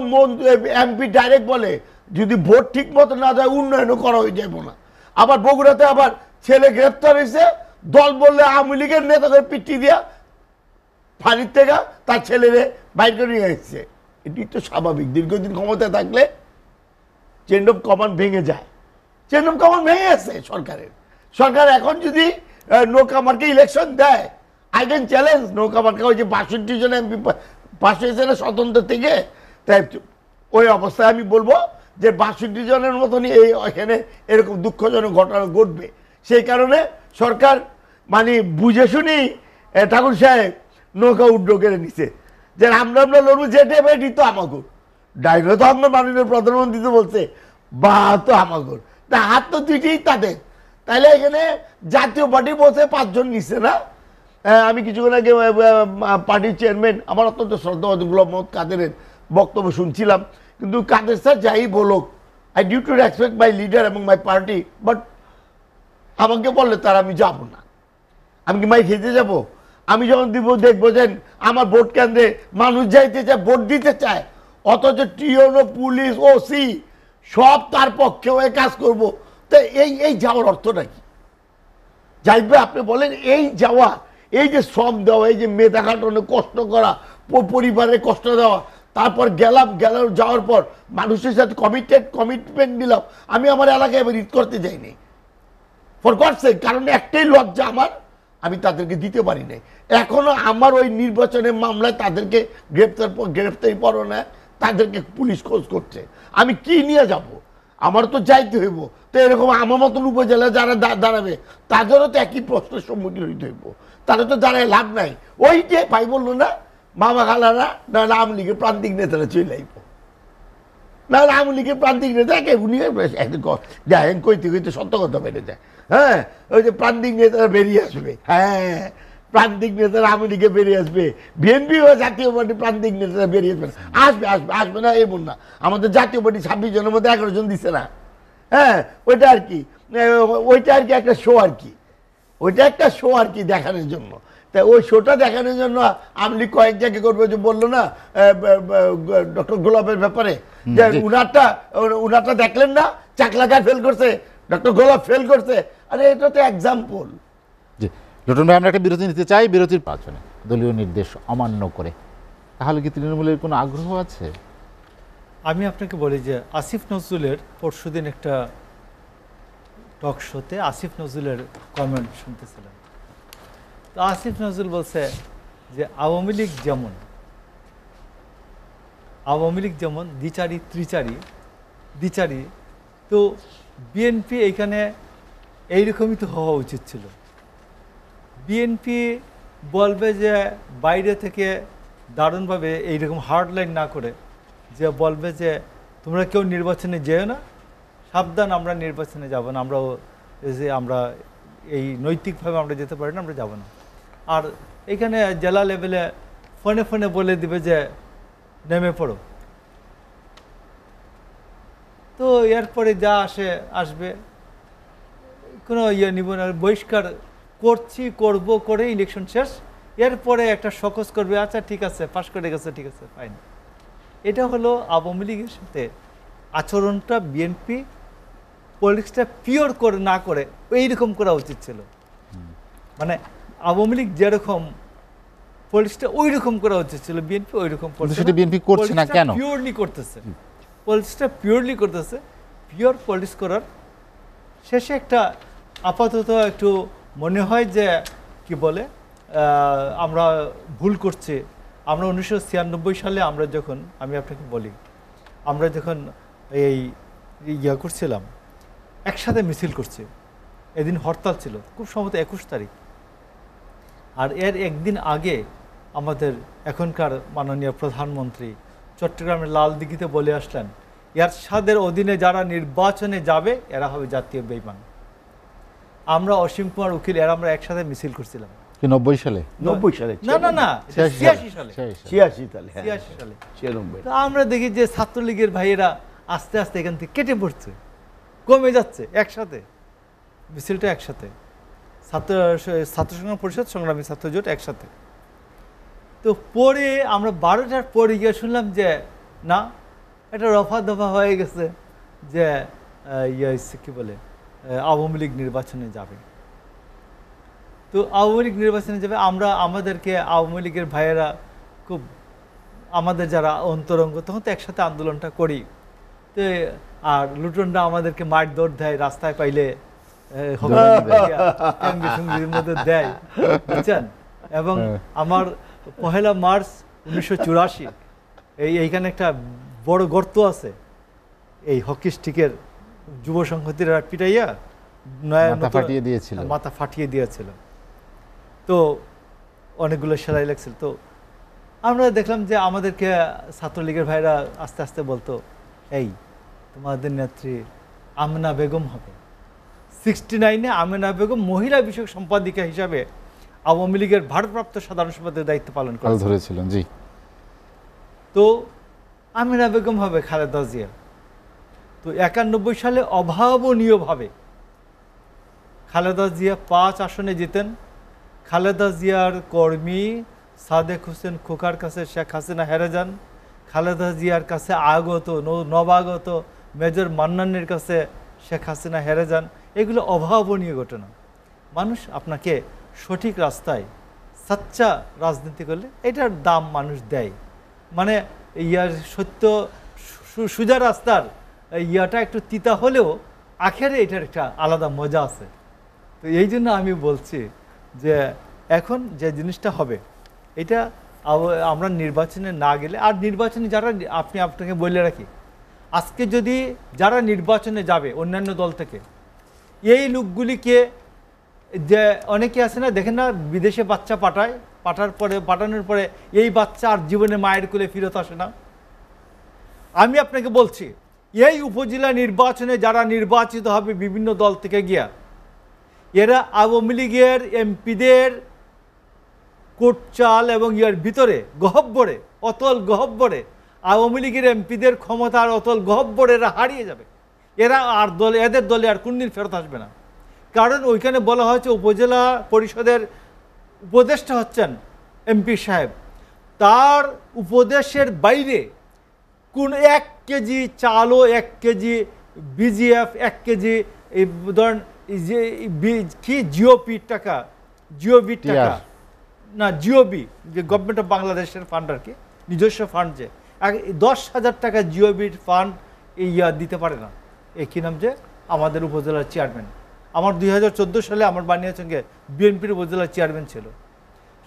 এমপি ডাইরেক্ট বলে যদি ভোট ঠিক মতো না দেয় উন্নয়নও করা হয়ে যাবো না। আবার বগুড়াতে আবার ছেলে গ্রেপ্তার হয়েছে, দল বললে আওয়ামী লীগের নেতাদের পিটি দিয়া ফাঁড়ির থেকে তার ছেলেরে বাইর করে নিয়ে এসছে। এটি তো স্বাভাবিক, দীর্ঘদিন ক্ষমতায় থাকলে চেন অফ কমান্ড ভেঙে যায়। চেন অফ কমান্ড ভেঙে গেছে সরকারের। সরকার এখন যদি নৌকামারকে ইলেকশন দেয়, আই ক্যান চ্যালেঞ্জ নৌকামারকে, ওই যে 62 জন এমপি পাশ হয়েছে না স্বতন্ত্র থেকে, তাই ওই অবস্থায় আমি বলবো যে 62 জনের মতনই এখানে এরকম দুঃখজনক ঘটনা ঘটবে। সেই কারণে সরকার মানে বুঝে শুনি ঠাকুর সাহেব নৌকা উড্ডো করে নিছে যে আমরা লড়বো, যেটা এটি তো আমাগর ডাইরে তো আমরা মাননীয় প্রধানমন্ত্রী তো বলছে বা তো আমাগর, তা হাত তো দুইটাই তাদের। তাইলে এখানে জাতীয় পার্টি বলছে 5 জন নিচ্ছে না। আমি কিছুক্ষণ আগে পার্টির চেয়ারম্যান আমার অত্যন্ত শ্রদ্ধা গোলাম মোহাম্মদ কাদেরের বক্তব্য শুনছিলাম, কিন্তু কাদের স্যার যাই বলুক, I due to respect my leader এবং মাই পার্টি, বাট আমাকে বললে তার আমি যাব না। আমি কি মাই খেতে যাব? আমি যখন দিব দেখবো যে আমার ভোট কেন্দ্রে মানুষ যাইতে চায়, ভোট দিতে চায়, অথচ টিওনো, পুলিশ, ওসি সব তার পক্ষে হয়ে কাজ করব। তো এই যাওয়ার অর্থটা কি? যাইবে আপনি বলেন, এই যাওয়া, এই যে শ্রম দেওয়া, এই যে মেধা খাটানো, কষ্ট করা, পরিবারের কষ্ট দেওয়া, তারপর গেলাম যাওয়ার পর মানুষের সাথে কমিটমেন্ট নিলাম। আমি আমার এলাকায় এবার ঈদ করতে যাইনি ফর গডস সেক, কারণ একটাই লজ্জা আমার, আমি তাদেরকে দিতে পারি নাই। এখনো আমার ওই নির্বাচনের মামলায় তাদেরকে গ্রেফতারি পরোয়ানায় তাদেরকে পুলিশ খোঁজ করছে। আমি কি নিয়ে যাব? আমার তো যাইতে হইব। তো এরকম আমার মতন উপজেলা যারা দাঁড়াবে তাদেরও তো একই প্রশ্নের সম্মুখীন হইতে হইব। তারা তো দাঁড়ায় লাভ নাই। ওই যে ভাই বললো না, মামা খালারা না আওয়ামী লীগের প্রান্তিক নেতারা চলে আইব, না আওয়ামী লীগের প্রান্তিক নেতা উনি দেখেন কইতে কইতে সত্য কথা বেড়ে যায়। হ্যাঁ, ওই যে প্রান্তিক নেতারা বেরিয়ে আসবে। হ্যাঁ, প্রান্তিক নেতারা আওয়ামী লীগে বেরিয়ে আসবে, বিএনপি ও জাতীয় পার্টি প্রান্তিক নেতারা বেরিয়ে আসবে। আসবে না এমন না। আমাদের জাতীয় পার্টি 26 জনের মধ্যে 11 জন দিচ্ছে না। হ্যাঁ, ওইটা আর কি। ওইটা আর কি একটা শো আর কি, ওইটা একটা শো আর কি দেখানোর জন্য। তাই ওই শোটা দেখানোর জন্য আমলি কয়েক জায়গায় করবে, যে বললো না ডক্টর গোলাপের ব্যাপারে, যে উনারটা দেখলেন না, চাকলাকায় ফেল করছে, ডক্টর গোলাপ ফেল করছে। আরে এটা তো এক্সাম্পল। জি লিটন ভাই, আমরা একটা বিরতি নিতে চাই। বিরতির পাঁচনে দলীয় নির্দেশ অমান্য করে তাহলে কি তৃণমূলের কোনো আগ্রহ আছে? আমি আপনাকে বলি যে আসিফ নজরুলের পরশুদিন একটা টক শোতে আসিফ নজরুলের কমেন্ট শুনতেছিলাম। তো আসিফ নজরুল বলছে যে আওয়ামী লীগ যেমন দ্বিচারী দ্বিচারী, তো বিএনপি এইখানে এইরকমই তো হওয়া উচিত ছিল। বিএনপি বলবে যে বাইরে থেকে দারুণভাবে এইরকম হার্ড লাইন না করে, যে বলবে যে তোমরা কেউ নির্বাচনে যেও না, সাবধান, আমরা নির্বাচনে যাব না, আমরা এই নৈতিকভাবে আমরা যেতে পারি না, আমরা যাব না। আর এখানে জেলা লেভেলে ফোনে বলে দিবে যে নেমে পড়ো। তো এরপরে যা আসবে, কোনো নিব না, বহিষ্কার করব করে ইলেকশন শেষ, এরপরে একটা সকস করবে, আচ্ছা ঠিক আছে পাশ করে গেছে, ঠিক আছে ফাইন। এটা হলো আওয়ামী লীগের সাথে আচরণটা বিএনপি পলিটিক্সটা পিওর করে না করে এইরকম করা উচিত ছিল। মানে আওয়ামী লীগ যেরকম পলিটিক্সটা ওই রকম করা উচিত ছিল, বিএনপি ওই রকম বিএনপি করছে না কেন? পিওরলি করতেছে, পলিটিক্সটা পিওরলি করতেছে। পিওর পলিটিক্স করার শেষে একটা আপাতত একটু মনে হয় যে কি বলে আমরা ভুল করছি। আমরা 1996 সালে আমি আপনাকে বলি, আমরা যখন এই করছিলাম, একসাথে মিছিল করছি, এদিন হরতাল ছিল, খুব সম্ভবত 21 তারিখ। আর এর একদিন আগে আমাদের এখনকার মাননীয় প্রধানমন্ত্রী চট্টগ্রামের লালদিঘিতে বলে আসলেন, এরশাদের অধীনে যারা নির্বাচনে যাবে এরা হবে জাতীয় বেঈমান। আমরা অসীম কুমার উকিল আমরা একসাথে মিছিল করছিলাম। 90 সালে? 90 সালে না 86 সালে। 86 সালে, 86 সালে। 96। তো আমরা দেখি যে ছাত্রলীগের ভাইয়েরা আস্তে আস্তে এখান থেকে কেটে পড়ছে, কমে যাচ্ছে, একসাথে মিছিলটা একসাথে, ছাত্র সংগ্রাম পরিষদ, সংগ্রামী ছাত্র জোট একসাথে। তো পরে আমরা 12টার পরে গিয়ে শুনলাম যে না, এটা রফা দফা হয়ে গেছে, যে কি বলে আওয়ামী লীগ নির্বাচনে যাবে। তো আওয়ামী লীগ নির্বাচনে যাবে, আমাদেরকে আওয়ামী লীগের ভাইয়েরা খুব, আমাদের যারা অন্তরঙ্গ, তখন তো একসাথে আন্দোলনটা করি। তো আর লুটনরা আমাদেরকে মার দৌড় দেয়, রাস্তায় পাইলে মধ্যে দেয়, বুঝছেন। এবং আমার 1 মার্চ 1984 এইখানে একটা বড় গর্ত আছে, এই হকি স্টিকের যুব সংহতিরা পিটাইয়া মাথা ফাটিয়ে দিয়েছিল। তো অনেকগুলো সেলাই লাগছিল। তো আমরা দেখলাম যে আমাদেরকে ছাত্রলীগের ভাইরা আস্তে আস্তে বলতো, এই তোমাদের নেত্রী আমেনা বেগম হবে। 69-এ আমেনা বেগম মহিলা বিষয়ক সম্পাদিকা হিসাবে আওয়ামী লীগের ভারপ্রাপ্ত সাধারণ সম্পাদকের দায়িত্ব পালন করেছিলেন। জি। তো আমেনা বেগম হবে খালেদা জিয়া। তো 91 সালে অভাবনীয়ভাবে খালেদা জিয়া 5 আসনে জিতেন। খালেদা জিয়ার কর্মী সাদেক হোসেন খোকার কাছে শেখ হাসিনা হেরে যান। খালেদা জিয়ার কাছে নবাগত মেজর মান্নানের কাছে শেখ হাসিনা হেরে যান। এগুলো অভাবনীয় ঘটনা। মানুষ আপনাকে সঠিক রাস্তায় সাচ্চা রাজনীতি করলে এটার দাম মানুষ দেয়। মানে সত্য সোজা রাস্তার একটু তিতা হলেও আখেরে এটার একটা আলাদা মজা আছে। তো এই জন্য আমি বলছি যে এখন যে জিনিসটা হবে, এটা আমরা নির্বাচনে না গেলে, আর নির্বাচনে যারা, আপনাকে বলে রাখি, আজকে যদি যারা নির্বাচনে যাবে অন্যান্য দল থেকে, এই লোকগুলিকে, যে অনেকে আছে না, দেখেন না বিদেশে বাচ্চা পাঠানোর পরে এই বাচ্চা আর জীবনে মায়ের কোলে ফিরত আসে না। আমি আপনাকে বলছি, এই উপজেলা নির্বাচনে যারা নির্বাচিত হবে বিভিন্ন দল থেকে গিয়া, এরা আওয়ামী লীগের এমপিদের কোটচাল এবং ভিতরে গহব্বরে, অতল গহব্বরে আওয়ামী লীগের এমপিদের ক্ষমতার অতল গহব্বরে এরা হারিয়ে যাবে। এরা আর এদের দলে আর কোনদিন ফেরত আসবে না। কারণ ওইখানে বলা হয়েছে উপজেলা পরিষদের উপদেষ্টা হচ্ছেন এমপি সাহেব, তার উপদেশের বাইরে কোন 1 কেজি চালও 1 কেজি বিজিএফ 1 কেজি এই ধরেন যে কি জিওপির টাকা, জিওবির টাকা না, জিওবি যে গভর্নমেন্ট অফ বাংলাদেশের ফান্ড আর কি, নিজস্ব ফান্ড, যে 10,000 টাকা জিওবির ফান্ড এই দিতে পারে না। এই কি নাম যে আমাদের উপজেলার চেয়ারম্যান, আমার 2014 সালে আমার বানিয়ার সঙ্গে বিএনপির উপজেলার চেয়ারম্যান ছিল,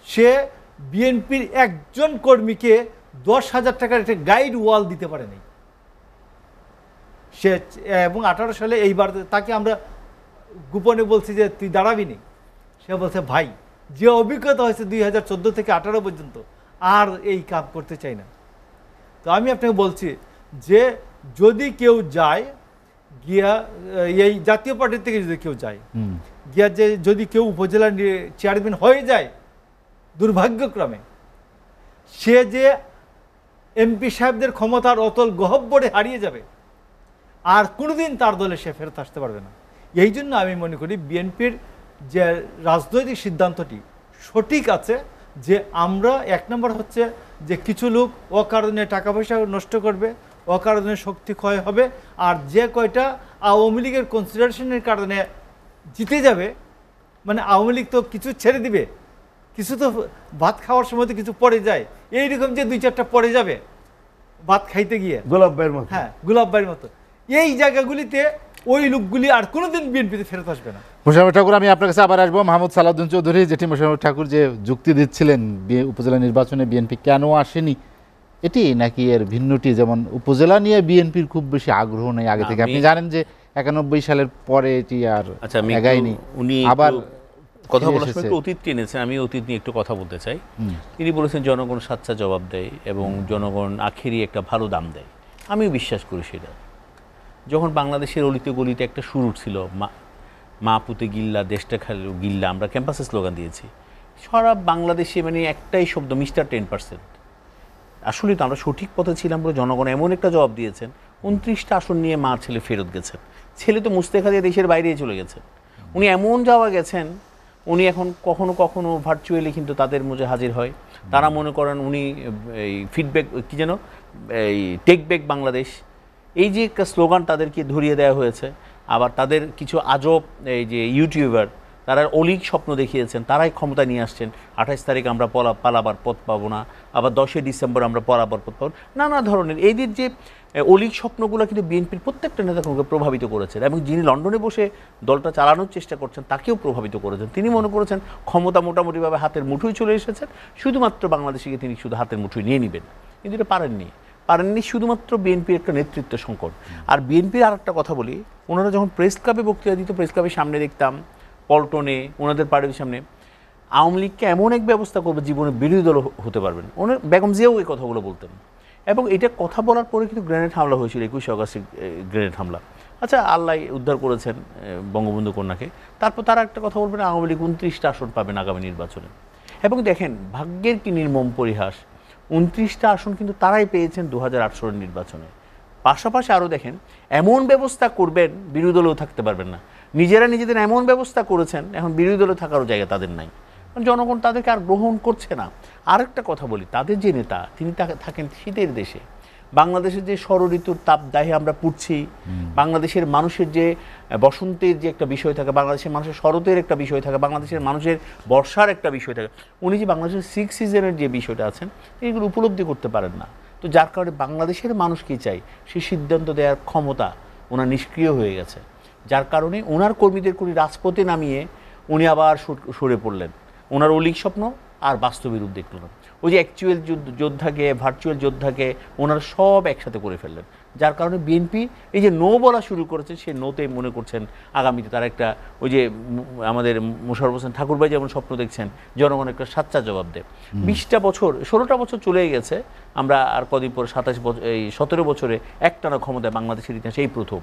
সে বিএনপির একজন কর্মীকে 10,000 টাকার একটা গাইড ওয়াল দিতে পারে নাই সে। এবং 18 সালে এইবার তাকে আমরা গোপনে বলছি যে তুই দাঁড়াবি নি, সে বলছে ভাই যে অভিজ্ঞতা হয়েছে 2014 থেকে 18 পর্যন্ত আর এই কাজ করতে চাই না। তো আমি আপনাকে বলছি যে যদি কেউ যায় গিয়া এই জাতীয় পার্টির থেকে যদি কেউ যায় গিয়া, যে যদি কেউ উপজেলার চেয়ারম্যান হয়ে যায় দুর্ভাগ্যক্রমে, সে যে এমপি সাহেবদের ক্ষমতার অতল গহব্বরে হারিয়ে যাবে, আর কোনোদিন তার দলে সে ফেরত আসতে পারবে না। এই জন্য আমি মনে করি বিএনপির যে রাজনৈতিক সিদ্ধান্তটি সঠিক আছে, যে আমরা 1 নম্বর হচ্ছে যে কিছু লোক অকারণে টাকা পয়সা নষ্ট করবে, অকারণে শক্তি ক্ষয় হবে, আর যে কয়টা আওয়ামী লীগের কনসিডারেশনের কারণে জিতে যাবে, মানে আওয়ামী লীগ তো কিছু ছেড়ে দিবে, কিছু তো ভাত খাওয়ার সময় তো কিছু পড়ে যায়, এইরকম যে 2-4টা পড়ে যাবে ভাত খাইতে গিয়ে, গোলাপ ভাইয়ের মতো, হ্যাঁ গোলাপ ভাইয়ের মতো, এই জায়গাগুলিতে ওই লোকগুলি আর কোনোদিন বিএনপিতে ফেরত আসবে না। মোশাররফ ঠাকুর, আমি আপনার কাছে আবার আসবো। মাহমুদ সালাউদ্দিন চৌধুরী, যেটি মোশাররফ ঠাকুর যে যুক্তি দিচ্ছিলেন উপজেলা নির্বাচনে বিএনপি কেন আসেনি, এটি নাকি এর ভিন্নটি? যেমন উপজেলা নিয়ে বিএনপির খুব বেশি আগ্রহ নেই আগে থেকে, আপনি জানেন যে 91 সালের পরে এটি আর এগায়নি। উনি আবার কথা বলার সময় একটু অতীত টেনেছেন, আমি অতীত নিয়ে একটু কথা বলতে চাই। তিনি বলেছেন জনগণ সাচ্চা জবাব দেয় এবং জনগণ আখেরি একটা ভালো দাম দেয়। আমিও বিশ্বাস করি সেটা। যখন বাংলাদেশের অলিতে গলিতে একটা সুর ছিল, মা পুতে গিল্লা দেশটা খালো গিল্লা, আমরা ক্যাম্পাসে স্লোগান দিয়েছি সারা বাংলাদেশে, মানে একটাই শব্দ, মিস্টার 10%। আসলে তো আমরা সঠিক পথে ছিলাম বলে জনগণ এমন একটা জবাব দিয়েছেন, 29টা আসন নিয়ে মা ছেলে ফেরত গেছেন। ছেলে তো মুস্তেখা দিয়ে দেশের বাইরে চলে গেছেন। উনি এমন যাওয়া গেছেন, উনি এখন কখনো কখনো ভার্চুয়ালি কিন্তু তাদের মধ্যে হাজির হয়। তারা মনে করেন উনি এই ফিডব্যাক কি যেন এই টেক ব্যাক বাংলাদেশ, এই যে একটা স্লোগান তাদেরকে ধরিয়ে দেওয়া হয়েছে। আবার তাদের কিছু আজব এই যে ইউটিউবার, তারা অলিক স্বপ্ন দেখিয়েছেন, তারাই ক্ষমতা নিয়ে আসছেন। 28 তারিখ আমরা পালাবার পথ পাবো না, আবার 10 ডিসেম্বর আমরা পালাবার পথ পাবো, নানা ধরনের এদের যে অলিক স্বপ্নগুলো কিন্তু বিএনপির প্রত্যেকটা নেতাকে প্রভাবিত করেছেন। এবং যিনি লন্ডনে বসে দলটা চালানোর চেষ্টা করছেন তাকেও প্রভাবিত করেছেন। তিনি মনে করেছেন ক্ষমতা মোটামুটিভাবে হাতের মুঠোয় চলে এসেছেন, শুধুমাত্র বাংলাদেশকে তিনি শুধু হাতের মুঠোয় নিয়ে নেবেন, কিন্তু এটা পারেননি শুধুমাত্র বিএনপির একটা নেতৃত্ব সংকট। আর বিএনপির আর একটা কথা বলি, ওনারা যখন প্রেস ক্লাবে বক্তৃতা দিত, প্রেস ক্লাবের সামনে দেখতাম পল্টনে ওনাদের পার্টির সামনে আওয়ামী লীগকে এমন এক ব্যবস্থা করবে জীবনে বিরোধী দল হতে পারবেন। ওনার বেগম জিয়াও এই কথাগুলো বলতেন। এবং এটা কথা বলার পরে কিন্তু গ্রেনেড হামলা হয়েছিল, 21 আগস্টের গ্রেনেড হামলা। আচ্ছা, আল্লাহ উদ্ধার করেছেন বঙ্গবন্ধু কন্যাকে। তারপর তারা একটা কথা বলবেন আওয়ামী লীগ 29টা আসন পাবেন আগামী নির্বাচনে। এবং দেখেন ভাগ্যের কি নির্মম পরিহাস, 29টা আসন কিন্তু তারাই পেয়েছেন 2008 নির্বাচনে। পাশাপাশি আরও দেখেন এমন ব্যবস্থা করবেন বিরোধী দলেও থাকতে পারবেন না। নিজেরা নিজেদের এমন ব্যবস্থা করেছেন, এখন বিরোধী দলে থাকারও জায়গা তাদের নাই, জনগণ তাদেরকে আর গ্রহণ করছে না। আরেকটা কথা বলি, তাদের যে নেতা তিনি থাকেন শীতের দেশে। বাংলাদেশের যে ষড় ঋতুর তাপদাহে আমরা পুড়ছি, বাংলাদেশের মানুষের যে বসন্তের যে একটা বিষয় থাকে, বাংলাদেশের মানুষের শরতের একটা বিষয় থাকে, বাংলাদেশের মানুষের বর্ষার একটা বিষয় থাকে, উনি যে বাংলাদেশের 6 সিজনের যে বিষয়টা আছেন এগুলো উপলব্ধি করতে পারেন না। তো যার কারণে বাংলাদেশের মানুষ কী চাই সেই সিদ্ধান্ত দেওয়ার ক্ষমতা ওনার নিষ্ক্রিয় হয়ে গেছে। যার কারণে ওনার কর্মীদের করে রাজপথে নামিয়ে উনি আবার সরে পড়লেন। ওনার অলিক স্বপ্ন আর বাস্তবের রূপ দেখল না। ওই যে অ্যাকচুয়াল যোদ্ধাকে ভার্চুয়াল যোদ্ধাকে ওনারা সব একসাথে করে ফেললেন। যার কারণে বিএনপি এই যে নো বলা শুরু করেছে, সে নোতে মনে করছেন আগামীতে তারা একটা ওই যে আমাদের মোশাররফ হোসেন ঠাকুরভাই যেমন স্বপ্ন দেখছেন জনগণ একটা সাচ্চা জবাব দেয়। 20টা বছর 16টা বছর চলে গেছে, আমরা আর কদিন পর 17 বছরে একটানা ক্ষমতায় বাংলাদেশের ইতিহাসে এই প্রথম।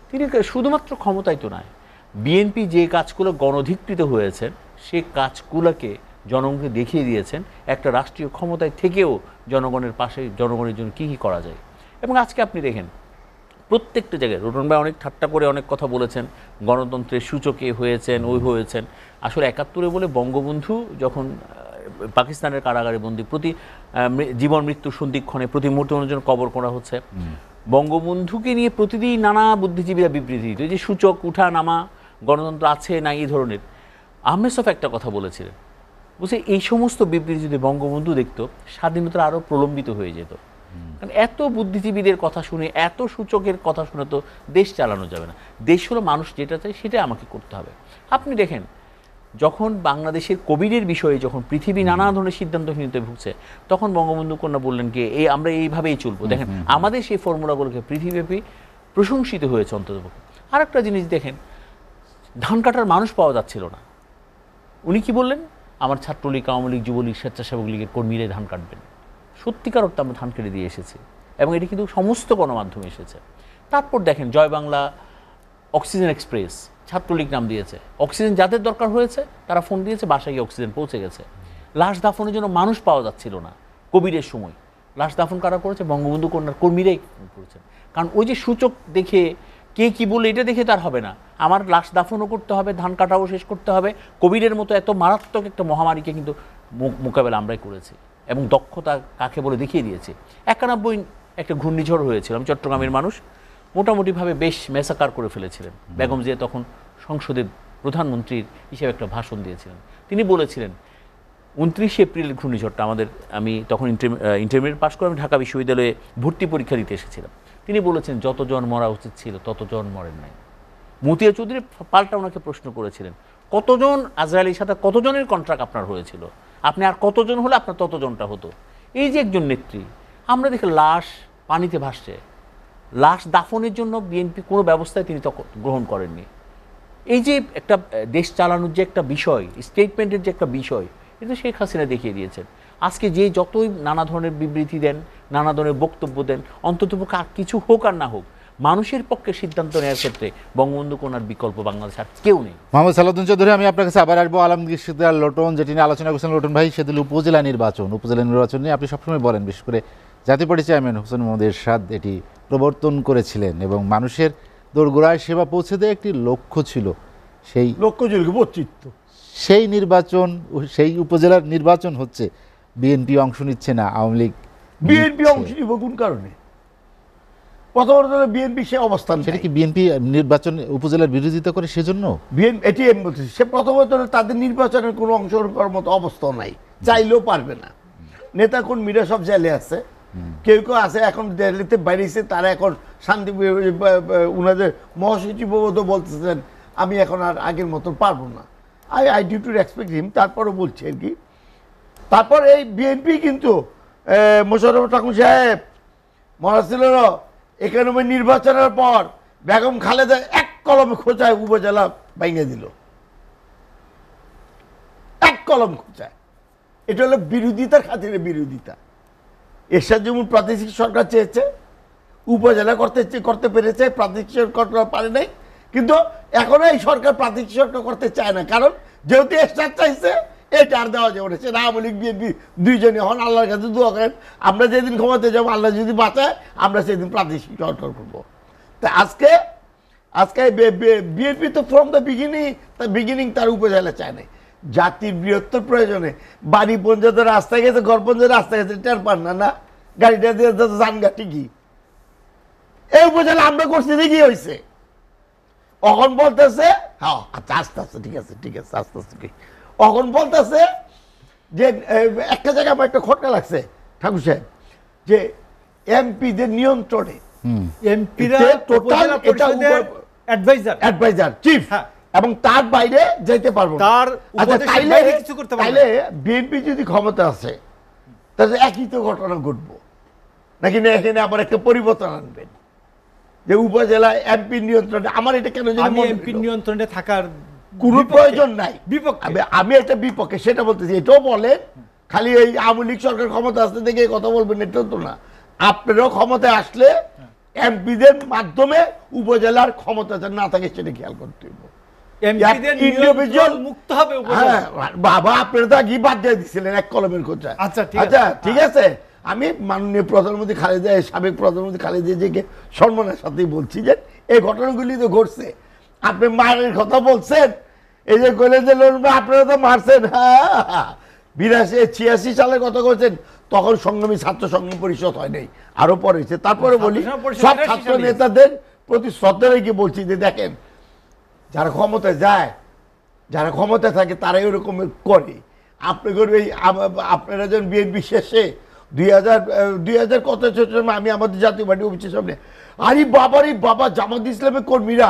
তিনি শুধুমাত্র ক্ষমতায় তো নয়, বিএনপি যে কাজগুলো গণধিকৃত হয়েছে সে কাজগুলোকে জনগণকে দেখিয়ে দিয়েছেন একটা রাষ্ট্রীয় ক্ষমতায় থেকেও জনগণের পাশে জনগণের জন্য কী কী করা যায়। এবং আজকে আপনি দেখেন প্রত্যেকটা জায়গায় রোটন ভাই অনেক ঠাট্টা করে অনেক কথা বলেছেন, গণতন্ত্রের সূচকে হয়েছেন, ওই হয়েছেন। আসলে ৭১ বলে বঙ্গবন্ধু যখন পাকিস্তানের কারাগারে বন্দী, প্রতি জীবন মৃত্যু সন্ধিক্ষণে প্রতি মুহূর্তে জন্য কবর করা হচ্ছে, বঙ্গবন্ধুকে নিয়ে প্রতিদিন নানা বুদ্ধিজীবীরা বিবৃতি দিত, এই যে সূচক উঠা নামা, গণতন্ত্র আছে না, এই ধরনের। আহমেদ শফি একটা কথা বলেছিলেন, বুঝছে এই সমস্ত বিবৃতি যদি বঙ্গবন্ধু দেখতো, স্বাধীনতা আরও প্রলম্বিত হয়ে যেত। কারণ এত বুদ্ধিজীবীদের কথা শুনে, এত সূচকের কথা শুনে তো দেশ চালানো যাবে না। দেশ হলো মানুষ যেটা চায় সেটা আমাকে করতে হবে। আপনি দেখেন, যখন বাংলাদেশের কোভিডের বিষয়ে যখন পৃথিবী নানা ধরনের সিদ্ধান্তহীনতায় ভুগছে, তখন বঙ্গবন্ধু কন্যা বললেন কি আমরা এইভাবেই চলবো। দেখেন আমাদের সেই ফর্মুলাগুলোকে পৃথিবীব্যাপী প্রশংসিত হয়েছে অন্ততপক্ষে। আর একটা জিনিস দেখেন, ধান কাটার মানুষ পাওয়া যাচ্ছিল না। উনি কি বললেন, আমার ছাত্রলীগ, আওয়ামী লীগ, যুবলীগ, স্বেচ্ছাসেবক লীগের কর্মীরাই ধান কাটবেন। সত্যিকার অর্থে আমরা ধান কেটে দিয়ে এসেছি, এবং এটি কিন্তু সমস্ত গণমাধ্যমে এসেছে। তারপর দেখেন জয় বাংলা, অক্সিজেন এক্সপ্রেস, ছাত্রলীগ নাম দিয়েছে। অক্সিজেন যাদের দরকার হয়েছে তারা ফোন দিয়েছে, বাসায় গিয়ে অক্সিজেন পৌঁছে গেছে। লাশ দাফনের জন্য মানুষ পাওয়া যাচ্ছিল না কোভিডের সময়, লাশ দাফন কারা করেছে, বঙ্গবন্ধু কন্যার কর্মীরাই করেছেন। কারণ ওই যে সূচক দেখে কে কি বলে এটা দেখে তার হবে না, আমার লাশ দাফনও করতে হবে, ধান কাটাও শেষ করতে হবে। কোভিডের মতো এত মারাত্মক একটা মহামারীকে কিন্তু মোকাবেলা আমরাই করেছি, এবং দক্ষতা কাকে বলে দেখিয়ে দিয়েছি। ৯১ একটা ঘূর্ণিঝড় হয়েছিল, আমি চট্টগ্রামের মানুষ, মোটামুটিভাবে বেশ মেসাকার করে ফেলেছিলেন। বেগম জিয়া তখন সংসদের প্রধানমন্ত্রীর হিসেবে একটা ভাষণ দিয়েছিলেন। তিনি বলেছিলেন ২৯ এপ্রিলের ঘূর্ণিঝড়টা আমি তখন ইন্টারমিডিয়েট পাস করে আমি ঢাকা বিশ্ববিদ্যালয়ে ভর্তি পরীক্ষা দিতে এসেছিলাম। তিনি বলেছেন যতজন মরা উচিত ছিল ততজন মরেন নাই। মতিয়া চৌধুরী পাল্টা ওনাকে প্রশ্ন করেছিলেন, কতজন আজরাইলের সাথে কতজনের কন্ট্রাক্ট আপনার হয়েছিল, আপনি আর কতজন হলে আপনার ততজনটা হতো। এই যে একজন নেত্রী, আমরা দেখি লাশ পানিতে ভাসছে, লাশ দাফনের জন্য বিএনপি কোনো ব্যবস্থায় তিনি তখন গ্রহণ করেননি। এই যে একটা দেশ চালানোর যে একটা বিষয়, স্টেটমেন্টের যে একটা বিষয়, এটা শেখ হাসিনা দেখিয়ে দিয়েছেন। আজকে যে যতই নানা ধরনের বিবৃতি দেন, নানা ধরনের বক্তব্য দেন, অন্ততপক্ষে কিছু হোক আর না হোক, মানুষের পক্ষে সিদ্ধান্ত নেওয়ার ক্ষেত্রে বঙ্গবন্ধু কন্যার বিকল্প বাংলাদেশ আর কেউ নেই। মোহাম্মদ সালাউদ্দিন চৌধুরী, আমি আপনার কাছে আবার আসবো। আলমগীর সিকদার লোটন, যেটি নিয়ে আলোচনা করছেন লোটন ভাই, সেদিন উপজেলা নির্বাচন নিয়ে আপনি সবসময় বলেন, বিশেষ করে জাতীয় পার্টি চেয়ারম্যান হোসেন মোহাম্মদ এরশাদ এটি প্রবর্তন করেছিলেন, এবং মানুষের দোরগোড়ায় সেবা পৌঁছে দেওয়া একটি লক্ষ্য ছিল। সেই সেই নির্বাচন, সেই উপজেলার নির্বাচন হচ্ছে, বিএনপি অংশ নিচ্ছে না, আওয়ামী লীগ বিএনপি অংশ নিব কোন কারণে? প্রথমত বিএনপি সে অবস্থান, সেটা কি বিএনপি নির্বাচন উপজেলার বিরোধিতা করে সেজন্য? এটি আমি বলছি, সে প্রথমত তাদের নির্বাচনের কোনো অংশগ্রহণ করার মতো অবস্থা নাই, চাইলেও পারবে না। নেতা কোন মিডিয়া সব জেলে আছে, কেউ কেউ আছে এখন দিল্লিতে বাইরেছে, তারা এখন শান্তি, উনাদের মহাসচিব বলতেছেন আমি এখন আর আগের মতো পারবো না। I due to respect him, তারপরও বলছি আর কি। তারপর এই বিএনপি কিন্তু মোশাররফ ঠাকুর সাহেব মনে ছিল ৯১ নির্বাচনের পর বেগম খালেদা এক কলমে খোঁচায় উপজেলা ভেঙে দিল, এক কলম খোঁচায়। এটা হলো বিরোধিতার খাতিরে বিরোধিতা। এরশাদ যেমন প্রাদেশিক সরকার চেয়েছে, উপজেলা করতে পেরেছে, প্রাদেশিক সরকার পারে নাই। কিন্তু এখন এই সরকার প্রাদেশিক সরকার করতে চায় না, কারণ যেহেতু এরশাদ চাইছে এটা আর দেওয়া যাবে না। সে আওয়ামী লীগ বিএনপি দুইজনই হন, আল্লাহর কাছে দোয়া করেন আমরা যেদিন ক্ষমতায় যাবো, আল্লাহ যদি বাঁচায়, আমরা সেদিন প্রাদেশিক সরকার করবো। তা আজকে বিএনপি তো ফ্রম দ্য বিগিনিং তার উপজেলা চায় নাই। জাতির বৃহত্তর প্রয়োজনে বাড়ি পঞ্চায়েত রাস্তায় গেছে, ঘর পঞ্চায়েত রাস্তায় গেছে, টের পান না গাড়িটা দিয়ে জানগা ঠিকই। এই উপজেলা আমরা করছি দেখি হয়েছে, এখন বলতেছে হ্যাঁ আচ্ছা আস্তে আস্তে ঠিক আছে আস্তে আস্তে ঠিক। এখন বলতেছে যে একটা জায়গায় আমার একটা খটকা লাগছে ঠাকুর সাহেব, যে এমপিদের নিয়ন্ত্রণে অ্যাডভাইজার চিফ, এবং তার বাইরে যেতে পারবো না। তাইলে বিএনপি যদি ক্ষমতা আছে তাহলে একই তো ঘটনা ঘটবো নাকি না? এখানে আবার একটা পরিবর্তন আনবেন যে উপজেলায় এমপি নিয়ন্ত্রণে। আমার এটা কেন জানি এমপি নিয়ন্ত্রণে থাকার কোনো প্রয়োজন নাই, আমি একটা বিপক্ষে সেটা বলতেছি। এটাও বলেন খালি এই আওয়ামী লীগ সরকার ক্ষমতা আসতে দেখে কথা বলবেন, এটাও তো না। আপনারাও ক্ষমতায় আসলে এমপিদের মাধ্যমে উপজেলার ক্ষমতা না থাকে সেটা খেয়াল করতে হবে। বাবা আপনারা তো আগে বাদ দিয়ে দিচ্ছিলেন এক কলমের খোঁজা। আচ্ছা ঠিক আছে, আমি মাননীয় প্রধানমন্ত্রী খালেদা সাবেক প্রধানমন্ত্রী খালেদা জিয়াকে সম্মানের সাথেই বলছি যে এই ঘটনাগুলি তো ঘটছে। আপনি মায়ের কথা বলছেন, এই যে কলেজের আপনারা তো মারছেন, হ্যাঁ 82-86 সালে কথা বলছেন, তখন সংগ্রামী ছাত্র সংগ্রাম পরিষদ হয় নাই, আরো পরে হয়েছে। তারপরে বলি সব ছাত্র নেতাদের প্রতি শ্রদ্ধা রেখে বলছি যে দেখেন, যারা ক্ষমতায় যায়, যারা ক্ষমতায় থাকে তারাই ওরকম করে। আপনি করবে আপনারা যখন বিএনপি শেষে 2000 কত আমি আমাদের জাতীয় পার্টি অফিসের সামনে, আরে বাবা জামাত ইসলামের কর্মীরা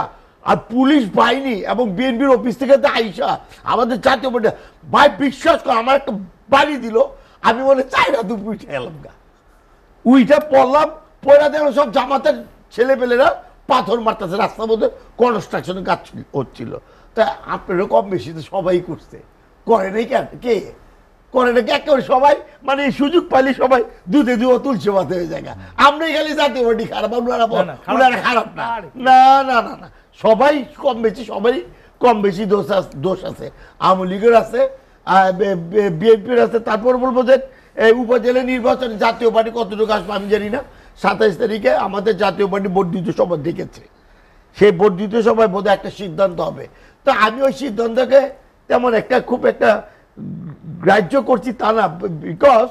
আর পুলিশ বাহিনী এবং বিএনপির অফিস থেকে আইসা আমাদের জাতীয় পার্টি ভাই বিশ্বাস করে আমার একটা বাড়ি দিল, আমি মনে চাইরা দুপুর উঠে এলাম গা, উইটা পড়লাম, পড়া দেখলাম সব জামাতের ছেলেপেলেরা পাথর মারতেছে রাস্তার মধ্যে, কনস্ট্রাকশনের কাজ হচ্ছিল। তা আপনারও কম বেশি তো সবাই করছে, করে নাই কেন, কে করে নাকি একেবারে সবাই, মানে সুযোগ পাইলে সবাই দুধে দুয়া তুলছে মাথা হয়ে যায়। আমরাই খালি জাতীয় পার্টি খারাপ, ওনারা খারাপ না, না না না না, সবাই কম বেশি, সবাই কম বেশি দোষ আছে। আওয়ামী লীগের আছে, বিএনপির আছে। তারপর বলবো যে উপজেলা নির্বাচনে জাতীয় পার্টি কতটুকু আসবে আমি জানি না। 27 তারিখে আমাদের জাতীয় পার্টি বর্ধিত সভা ডেকেছে, সেই বর্ধিত সভায় বোধহয় একটা সিদ্ধান্ত হবে। তো আমি ওই সিদ্ধান্তকে তেমন একটা খুব একটা গ্রাহ্য করছি তা না, বিকজ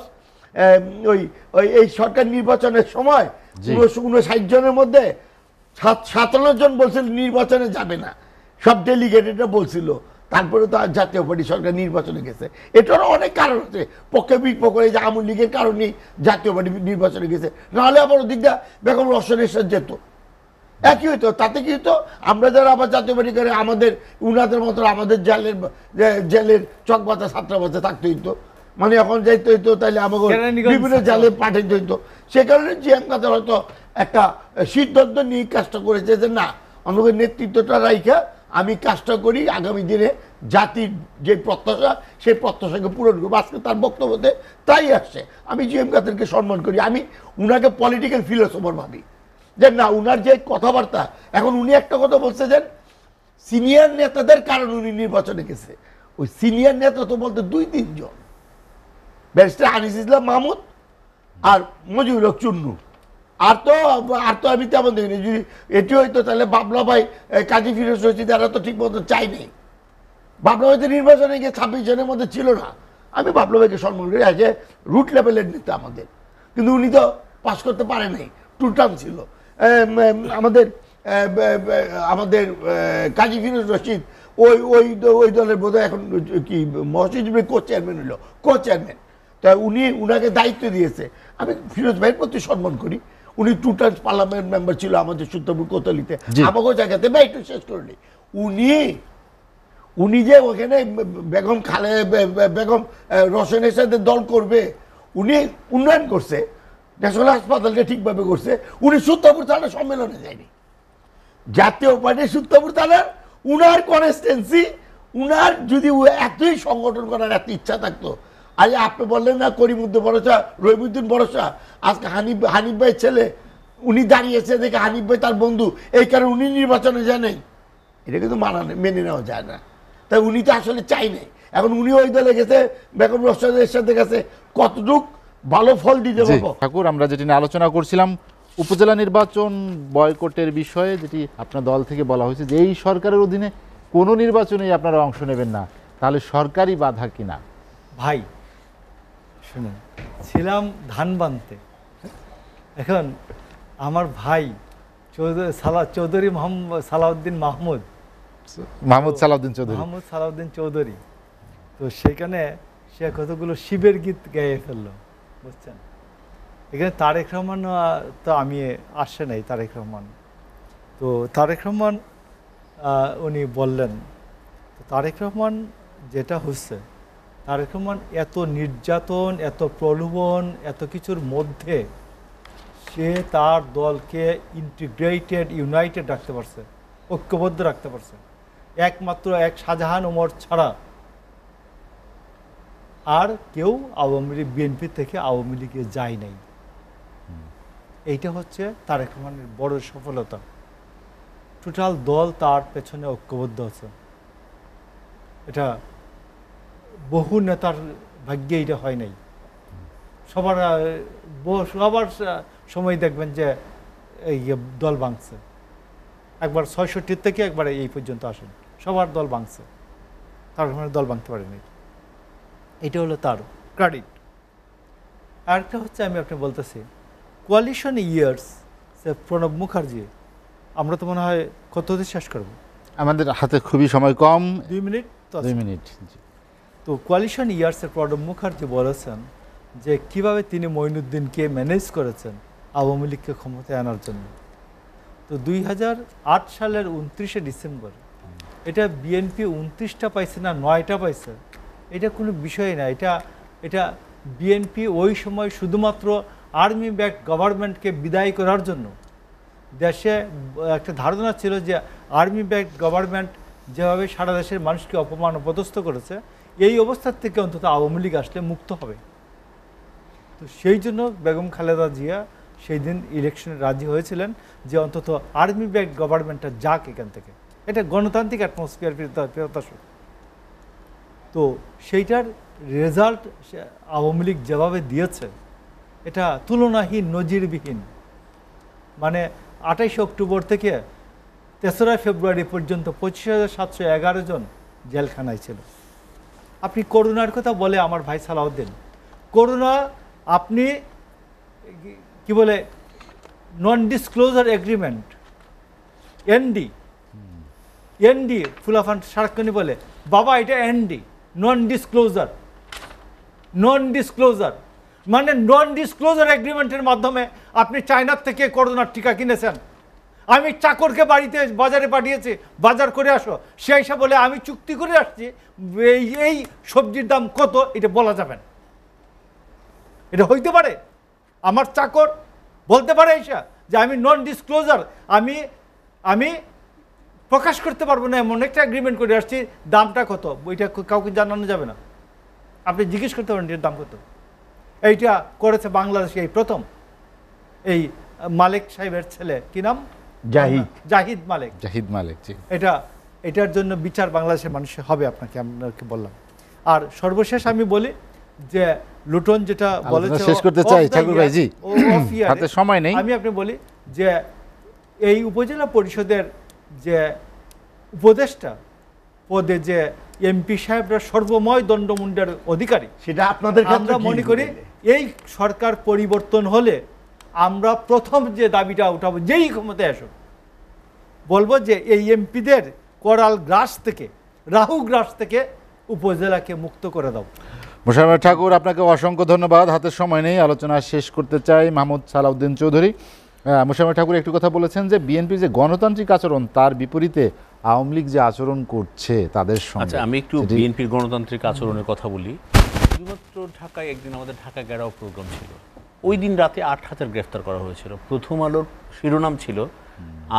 এই সরকার নির্বাচনের সময় 59 জনের মধ্যে 57 জন বলছিল নির্বাচনে যাবে না, সব ডেলিগেটেডরা বলছিল। তারপরে তো জাতীয় পার্টি সরকার নির্বাচনে গেছে। এটার অনেক কারণ আছে, পক্ষে বিপক্ষে, যে আওয়ামী লীগের কারণেই জাতীয় পার্টি নির্বাচনে গেছে, নাহলে আবার ওদিকটা বেগম রওশনের যেত, একই হইতো। তাতে কি হতো, আমরা যারা আবার জাতীয় পার্টি করে আমাদের উনাদের মতো আমাদের জেলের চকবাতা ছাত্রাবাসে থাকতে হইতো, মানে এখন যাইতে হইতো, তাইলে আমাকে বিভিন্ন জেলে পাঠাইতে হইতো। সে কারণে জিএম কাদের হয়তো একটা সিদ্ধান্ত নিয়ে কাজটা করেছে যে না, আমাকে নেতৃত্বটা রাইখা আমি কাজটা করি, আগামী দিনে জাতির যে প্রত্যাশা সেই প্রত্যাশাকে পূরণ করবো। আজকে তার বক্তব্যতে তাই আসছে। আমি জিএম কাদেরকে সম্মান করি, আমি উনাকে পলিটিক্যাল ফিলোসফার ভাবি, যে না উনার যে কথাবার্তা, এখন উনি একটা কথা বলছে যে সিনিয়র নেতাদের কারণ উনি নির্বাচনে গেছে। ওই সিনিয়র নেতা তো বলতে 2-3 জন, ব্যারিস্টার আনিস ইসলাম মাহমুদ আর মজিবুল হক চুন্নু, আর তো আমি তেমন দেখিনি। যদি এটি হইতো তাহলে বাবলা ভাই, কাজী ফিরোজ রশিদ, এরা তো ঠিক মতো চাই নেই। বাবলা ভাই তো নির্বাচনে গিয়ে 26 জনের মধ্যে ছিল না। আমি বাবলা ভাইকে সম্মান করি, আছে রুট লেভেলের নেতা আমাদের, কিন্তু উনি তো পাস করতে পারে নাই, 2 টার্ম ছিল। আমাদের কাজী ফিরোজ রশিদ ওই দলের বোধহয় এখন কি মহসিন কো-চেয়ারম্যান হইল, কো-চেয়ারম্যান। তা উনাকে দায়িত্ব দিয়েছে। আমি ফিরোজ ভাইয়ের প্রতি সম্মান করি, উনি 2 টার্ম পার্লামেন্ট মেম্বার ছিল আমাদের সুত্রপুর কোতলিতে, আমাকেও জায়গাতে ভাই একটু শেষ করলি। উনি যে ওখানে বেগম রওশনের সাথে দল করবে, উনি উন্নয়ন করছে, ন্যাশনাল হাসপাতালকে ঠিকভাবে করছে। উনি সুত্রপুর থানার সম্মেলনে যায়নি, জাতীয় পার্টির সুত্রপুর থানার উনার কনস্টিটুয়েন্সি, উনার যদি এতই সংগঠন করার এত ইচ্ছা থাকতো, আজ আপনি বললেন না করিমুদ্দিন ভরসা, রহিমউদ্দিন ভরসা, আজকে হানিফ ভাইয়ের ছেলে উনি দাঁড়িয়েছে দেখে হানিফ ভাই তার বন্ধু, এই কারণে উনি নির্বাচনে যায় নাই, এটা কিন্তু মেনে নেওয়া যায় না। তাই উনি তো আসলে চাই নাই। এখন উনি ওই দলে গেছে, বেগম রওশনের সাথে গেছে, কতটুক ভালো ফল দিতে পারবো। ঠাকুর, আমরা যেটি নিয়ে আলোচনা করছিলাম উপজেলা নির্বাচন বয়কটের বিষয়ে, যেটি আপনার দল থেকে বলা হয়েছে যে এই সরকারের অধীনে কোনো নির্বাচনেই আপনারা অংশ নেবেন না, তাহলে সরকারি বাধা কিনা? ভাই শুনুন, ছিলাম ধান বানতে, এখন আমার ভাই চৌধুরী সালাউদ্দিন মাহমুদ সালাউদ্দিন চৌধুরী, তো সেখানে সে কতগুলো শিবের গীত গেয়ে ফেললো, বুঝছেন। এখানে তারেক রহমান তো আমি আসে নাই, তারেক রহমান তো তারেক রহমান উনি বললেন, তারেক রহমান যেটা হচ্ছে, তারেক রহমান এত নির্যাতন, এত প্রলোভন, এত কিছুর মধ্যে সে তার দলকে ইন্টিগ্রেটেড, ইউনাইটেড রাখতে পারছে, ঐক্যবদ্ধ রাখতে পারছে, একমাত্র এক শাহজাহান ওমর ছাড়া আর কেউ আওয়ামী লীগ, বিএনপি থেকে আওয়ামী লীগে যায় নাই। এইটা হচ্ছে তারেক রহমানের বড় সফলতা। টোটাল দল তার পেছনে ঐক্যবদ্ধ আছে। এটা বহু নেতার ভাগ্যে এটা হয় নাই। সবার সবার সময় দেখবেন যে এই দল ভাঙছে, একবার ৬৬ থেকে একবার এই পর্যন্ত আসেন, সবার দল ভাঙছে, তার মানে দল ভাঙতে পারেনি। এটা হলো তার ক্রেডিট। আরেকটা হচ্ছে আমি আপনি বলতেছি কোয়ালিশন ইয়ার্স, প্রণব মুখার্জি, আমরা তো মনে হয় কত শেষ করব, আমাদের হাতে খুবই সময় কম, 2 মিনিট তো আছে। 2 মিনিট। তো কোয়ালিশন ইয়ার্সের প্রণব মুখার্জি বলেছেন যে কিভাবে তিনি মঈনুদ্দিনকে ম্যানেজ করেছেন আওয়ামী লীগকে ক্ষমতায় আনার জন্য। তো 2008 সালের 29শে ডিসেম্বর এটা বিএনপি 29টা পাইছে না 9টা পাইছে, এটা কোনো বিষয় না। এটা বিএনপি ওই সময় শুধুমাত্র আর্মি ব্যাকড গভর্নমেন্টকে বিদায় করার জন্য, দেশে একটা ধারণা ছিল যে আর্মি ব্যাকড গভর্নমেন্ট যেভাবে সারা দেশের মানুষকে অপমান অপদস্থ করেছে, এই অবস্থার থেকে অন্তত আওয়ামী লীগ আসলে মুক্ত হবে। তো সেই জন্য বেগম খালেদা জিয়া সেই দিন ইলেকশনে রাজি হয়েছিলেন যে অন্তত আর্মি ব্যাকড গভর্নমেন্টটা যাক এখান থেকে, এটা গণতান্ত্রিক অ্যাটমসফিয়ার প্রত্যাশা। তো সেইটার রেজাল্ট আওয়ামী লীগ যেভাবে দিয়েছে এটা তুলনাহীন, নজিরবিহীন। মানে 28 অক্টোবর থেকে 3রা ফেব্রুয়ারি পর্যন্ত 25,711 জন জেলখানায় ছিল। আপনি করোনার কথা বলে আমার ভাই সালাউদ্দিন, করোনা আপনি কি বলে নন ডিসক্লোজার এগ্রিমেন্ট, এনডি ফুলাফান সারাক্ষণই বলে বাবা এটা এনডি, নন ডিসক্লোজার মানে নন ডিসক্লোজার এগ্রিমেন্টের মাধ্যমে আপনি চায়নার থেকে করোনার টিকা কিনেছেন। আমি চাকরকে বাড়িতে বাজারে পাঠিয়েছি, বাজার করে আসো, সে এসে বলে আমি চুক্তি করে আসছি এই সবজির দাম কত এটা বলা যাবে না। এটা হইতে পারে? আমার চাকর বলতে পারে এসা যে আমি নন ডিসক্লোজার, আমি প্রকাশ করতে পারবো না, এমন একটা এগ্রিমেন্ট করে আসছি, দামটা কত ওইটা কাউকে জানানো যাবে না, আপনি জিজ্ঞেস করতে পারেন এর দাম কত। এইটা করেছে বাংলাদেশে এই প্রথম এই মালিক সাহেবের ছেলে, কি নাম? জাহিদ মালিক। জি, এটার জন্য বিচার বাংলাদেশের মানুষের হবে, আপনাকে বললাম। আর সর্বশেষ আমি বলি যে লুটন যেটা বলেছে, শেষ করতে চাই ঠাকুর ভাই জি, হাতে সময় নেই। আমি আপনি বলি যে এই উপজেলা পরিষদের যে উপদেষ্টা পদে যে এমপি সাহেবরা সর্বময় দণ্ডমুণ্ডের অধিকারী, সেটা আপনাদের আমরা মনে করি এই সরকার পরিবর্তন হলে আমরা প্রথম যে দাবিটা উঠাবো, যেই ক্ষমতায় আসুক, বলবো যে এই এমপিদের করাল গ্রাস থেকে, রাহু গ্রাস থেকে উপজেলাকে মুক্ত করে দাও। মোশাররফ ঠাকুর, আপনাকে অসংখ্য ধন্যবাদ। হাতের সময় নেই, আলোচনা শেষ করতে চাই। মাহমুদ সালাউদ্দিন চৌধুরী, মোশাররফ ঠাকুর একটু কথা বলেছেন যে বিএনপি যে গণতান্ত্রিক আচরণ, তার বিপরীতে আওয়ামী লীগ যে আচরণ করছে তাদের সঙ্গে। আচ্ছা, আমি একটু বিএনপির গণতান্ত্রিক আচরণের কথা বলি। শুধুমাত্র ঢাকায় একদিন আমাদের ঢাকা গেরাও প্রোগ্রাম ছিল, ওই দিন রাতে 8,000 গ্রেফতার করা হয়েছিল। প্রথম আলোর শিরোনাম ছিল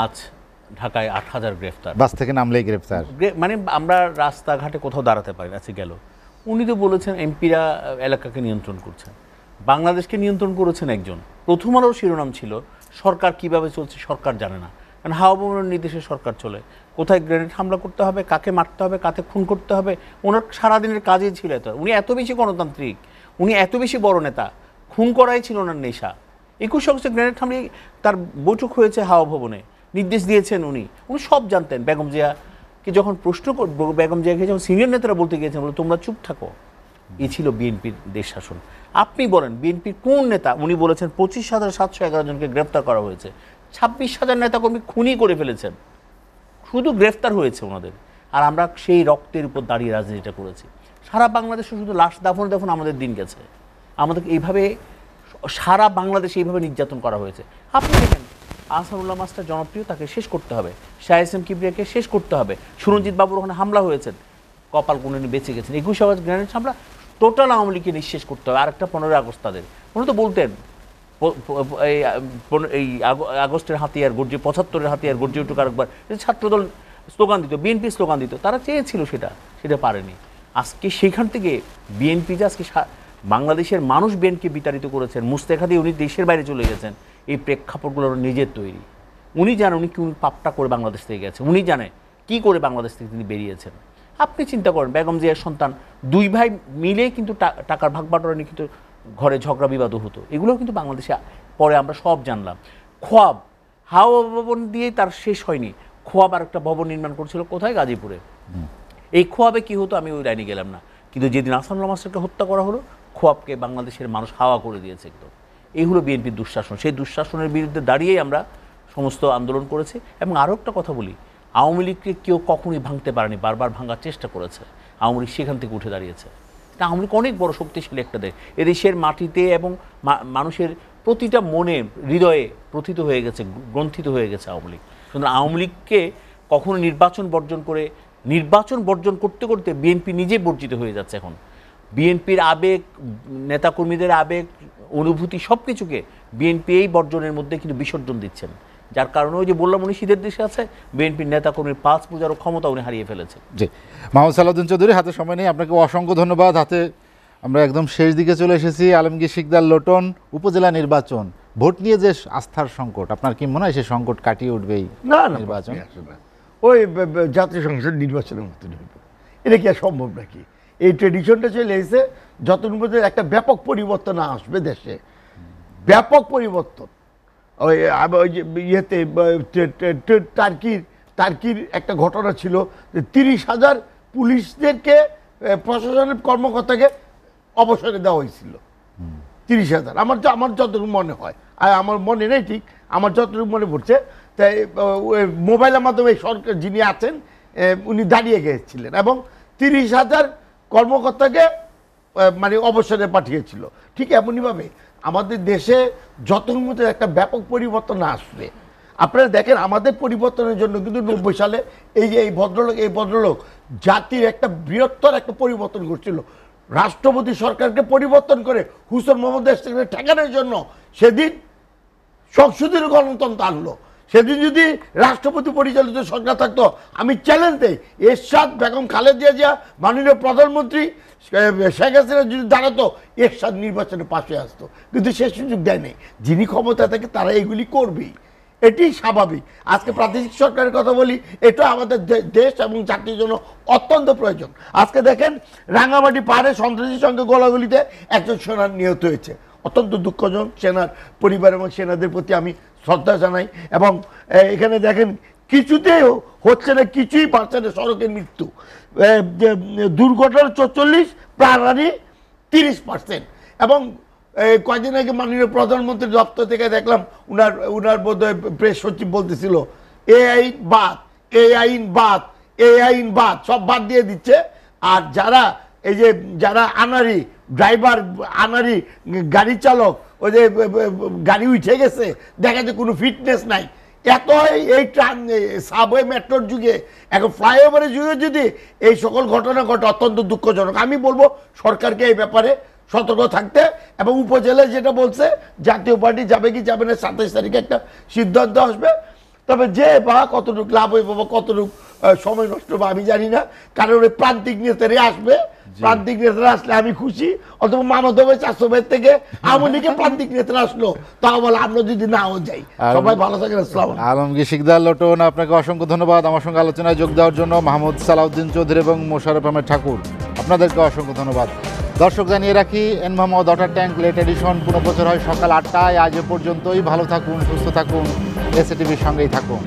আজ ঢাকায় 8,000 গ্রেফতার, বাস থেকে নামলেই গ্রেফতার। মানে আমরা রাস্তাঘাটে কোথাও দাঁড়াতে পারি না। গেল উনি তো বলেছেন এমপিরা এলাকাকে নিয়ন্ত্রণ করছেন, বাংলাদেশকে নিয়ন্ত্রণ করেছেন একজন। প্রথম আলোর শিরোনাম ছিল সরকার কিভাবে চলছে সরকার জানে না, কারণ হাওয়া ভবনের নির্দেশে সরকার চলে, কোথায় গ্রেনেড হামলা করতে হবে, কাকে মারতে হবে, কাকে খুন করতে হবে, ওনার সারাদিনের কাজই ছিল এত। উনি এত বেশি গণতান্ত্রিক, উনি এত বেশি বড় নেতা, খুন করাই ছিল ওনার নেশা। 21 আগস্টে গ্রেনেড হামলে তার বৈঠক হয়েছে হাওয়া ভবনে, নির্দেশ দিয়েছেন উনি সব জানতেন। বেগম জিয়াকে যখন প্রশ্ন বেগম জিয়াকে যখন সিনিয়র নেতারা বলতে গিয়েছেন, বলে তোমরা চুপ থাকো, এই ছিল বিএনপির দেশ শাসন। আপনি বলেন বিএনপির কোন নেতা, উনি বলেছেন 25,711 জনকে গ্রেফতার করা হয়েছে, 26,000 নেতাকর্মী খুনি করে ফেলেছেন, শুধু গ্রেফতার হয়েছে ওনাদের। আর আমরা সেই রক্তের উপর দাঁড়িয়ে রাজনীতিটা করেছি। সারা বাংলাদেশে শুধু লাশ দাফন আমাদের দিন গেছে, আমাদের এইভাবে সারা বাংলাদেশে এইভাবে নির্যাতন করা হয়েছে। আপনি দেখেন আহসানুল্লাহ মাস্টার জনপ্রিয়, তাকে শেষ করতে হবে, শাহ এস এম কিবরিয়াকে শেষ করতে হবে, সুরঞ্জিত বাবুর ওখানে হামলা হয়েছেন, কপাল গুনে বেঁচে গেছেন। 21 আগস্ট গ্রেনেড হামলা, টোটাল আওয়ামী লীগকে নিঃশেষ করতে হবে। আরেকটা 15 আগস্ট তাদের, উনি তো বলতেন এই আগস্টের হাতিয়ার গর্জে, 75-এর হাতিয়ার গর্জে উঠুক আরেকবার, ছাত্রদল স্লোগান দিত, বিএনপি স্লোগান দিত, তারা চেয়েছিল সেটা পারেনি। আজকে সেখান থেকে বিএনপি যে আজকে বাংলাদেশের মানুষ বিএনপি বিতাড়িত করেছেন, মুস্তেখা দিয়ে উনি দেশের বাইরে চলে গেছেন, এই প্রেক্ষাপটগুলো নিজের তৈরি। উনি জানেন উনি কি পাপটা করে বাংলাদেশ থেকে গেছে, উনি জানে কি করে বাংলাদেশ থেকে তিনি বেরিয়েছেন। আপনি চিন্তা করেন বেগম জিয়ার সন্তান 2 ভাই মিলেই কিন্তু টাকার ভাগ বাটোয়ারা নিয়ে কিন্তু ঘরে ঝগড়া বিবাদও হতো, এগুলোও কিন্তু বাংলাদেশে পরে আমরা সব জানলাম। খোয়াব হাওয়া ভবন দিয়েই তার শেষ হয়নি, খোয়াব আর একটা ভবন নির্মাণ করছিল কোথায়? গাজীপুরে। এই খোয়াবে কি হতো আমি ওই লাইনে গেলাম না, কিন্তু যেদিন আহসানুল্লাহ মাস্টারকে হত্যা করা হলো, খোয়াবকে বাংলাদেশের মানুষ হাওয়া করে দিয়েছে একদম। এই হলো বিএনপির দুঃশাসন। সেই দুঃশাসনের বিরুদ্ধে দাঁড়িয়েই আমরা সমস্ত আন্দোলন করেছি। এবং আরও একটা কথা বলি, আওয়ামী লীগকে কেউ কখনোই ভাঙতে পারেনি, বারবার ভাঙার চেষ্টা করেছে, আওয়ামী লীগ সেখান থেকে উঠে দাঁড়িয়েছে। আওয়ামী লীগ অনেক বড় শক্তিশালী একটা দেশ, এদেশের মাটিতে এবং মানুষের প্রতিটা মনে হৃদয়ে প্রথিত হয়ে গেছে, গ্রন্থিত হয়ে গেছে আওয়ামী লীগ। সুতরাং আওয়ামী লীগকে কখনো নির্বাচন বর্জন করতে করতে বিএনপি নিজে বর্জিত হয়ে যাচ্ছে। এখন বিএনপির আবেগ, নেতাকর্মীদের আবেগ, অনুভূতি সব কিছুকে বিএনপি এই বর্জনের মধ্যে কিন্তু বিসর্জন দিচ্ছেন, যার কারণে ওই যে বললাম উনি শীতের দেশে আছে, বিএনপির নেতাকর্মীর পাঁচ পূজারও ক্ষমতা উনি হারিয়ে ফেলেছে। জি, মোহাম্মদ সালাউদ্দিন চৌধুরী, হাতে সময় নেই, আপনাকে অসংখ্য ধন্যবাদ। হাতে আমরা একদম শেষ দিকে চলে এসেছি। আলমগীর শিকদার লোটন, উপজেলা নির্বাচন, ভোট নিয়ে যে আস্থার সংকট, আপনার কি মনে হয় সেই সংকট কাটিয়ে উঠবেই না নির্বাচন? ওই জাতীয় সংসদ নির্বাচনের মতো হইব, এটা কি আর সম্ভব নাকি? এই ট্রেডিশনটা চলে এসে যতদিন পর্যন্ত একটা ব্যাপক পরিবর্তন আসবে দেশে, ব্যাপক পরিবর্তন। ওই যে ইয়েতে টার্কির একটা ঘটনা ছিল যে 30,000 পুলিশদেরকে, প্রশাসনের কর্মকর্তাকে অবসরে দেওয়া হয়েছিল। 30,000, আমার যতটুকু মনে হয়, আর আমার মনে নেই ঠিক, আমার যতটুকু মনে পড়ছে, তাই মোবাইলের মাধ্যমে সরকার যিনি আছেন উনি দাঁড়িয়ে গিয়েছিলেন এবং 30,000 কর্মকর্তাকে মানে অবসরে পাঠিয়েছিল। ঠিক এমনইভাবে আমাদের দেশে যতক্ষণ মধ্যে একটা ব্যাপক পরিবর্তন আসবে, আপনারা দেখেন আমাদের পরিবর্তনের জন্য কিন্তু 90 সালে এই ভদ্রলোক জাতির একটা বৃহত্তর একটা পরিবর্তন করছিল। রাষ্ট্রপতি সরকারকে পরিবর্তন করে হুসেন মোহাম্মদ এরশাদকে ঠেকানোর জন্য সেদিন সংসদীয় গণতন্ত্র আনলো। সেদিন যদি রাষ্ট্রপতি পরিচালিত সরকার থাকতো, আমি চ্যালেঞ্জ দিই, এরশাদ, বেগম খালেদা জিয়া, মাননীয় প্রধানমন্ত্রী শেখ হাসিনা যদি দাঁড়াতো, এরশাদ নির্বাচনে পাশে আসতো, কিন্তু সে সুযোগ দেয়নি। যিনি ক্ষমতা থাকে তারা এগুলি করবেই, এটি স্বাভাবিক। আজকে প্রাদেশিক সরকারের কথা বলি, এটা আমাদের দেশ এবং জাতির জন্য অত্যন্ত প্রয়োজন। আজকে দেখেন রাঙামাটি পাহাড়ে সন্ত্রাসীর সঙ্গে গোলাগুলিতে একজন সেনা নিহত হয়েছে, অত্যন্ত দুঃখজনক। সেনার পরিবার এবং সেনাদের প্রতি আমি শ্রদ্ধা জানাই। এবং এখানে দেখেন কিছুতেই হচ্ছে না, কিছুই পারছে না, সড়কের মৃত্যু, দুর্ঘটনা 44, প্রাণহানি 30%। এবং কয়েকদিন আগে মাননীয় প্রধানমন্ত্রীর দপ্তর থেকে দেখলাম উনার বোধহয় প্রেস সচিব বলতেছিল এ আইন বাদ সব বাদ দিয়ে দিচ্ছে। আর যারা আনারি ড্রাইভার, আনারি গাড়ি চালক, ওই যে গাড়ি উঠে গেছে, দেখা যায় কোনো ফিটনেস নাই। এত এই সাবওয়ে মেট্রোর যুগে, এখন ফ্লাইওভারের যুগে যদি এই সকল ঘটনা ঘটে, অত্যন্ত দুঃখজনক। আমি বলবো সরকারকে এই ব্যাপারে সতর্ক থাকতে, এবং উপজেলায় যেটা বলছে জাতীয় পার্টি যাবে কি যাবে না 27 তারিখে একটা সিদ্ধান্ত আসবে। তবে যে বা কতটুকু লাভ হইব বা কতটুকু সময় নষ্ট হবে আমি জানি না, কারণ ওই প্রান্তিক নেতারা আসবে, প্রান্তিক নেতারা আসলে আমি খুশি। অথবা মানব হবে 400 ভাইয়ের থেকে আওয়ামী লীগের প্রান্তিক নেতারা আসলো, তাও বলে আমরা যদি নাও যাই। সবাই ভালো থাকেন। আসসালাম। আলমগীর শিকদার লোটন, আপনাকে অসংখ্য ধন্যবাদ আমার সঙ্গে আলোচনায় যোগ দেওয়ার জন্য। মাহমুদ সালাউদ্দিন চৌধুরী এবং মোশাররফ আহমেদ ঠাকুর, আপনাদেরকে অসংখ্য ধন্যবাদ। দর্শক জানিয়ে রাখি, N Mohammad water tank late edition 15 বছর হয় সকাল 8টায়। আজ এ পর্যন্তই। ভালো থাকুন, সুস্থ থাকুন, এসএটিভির সঙ্গেই থাকুন।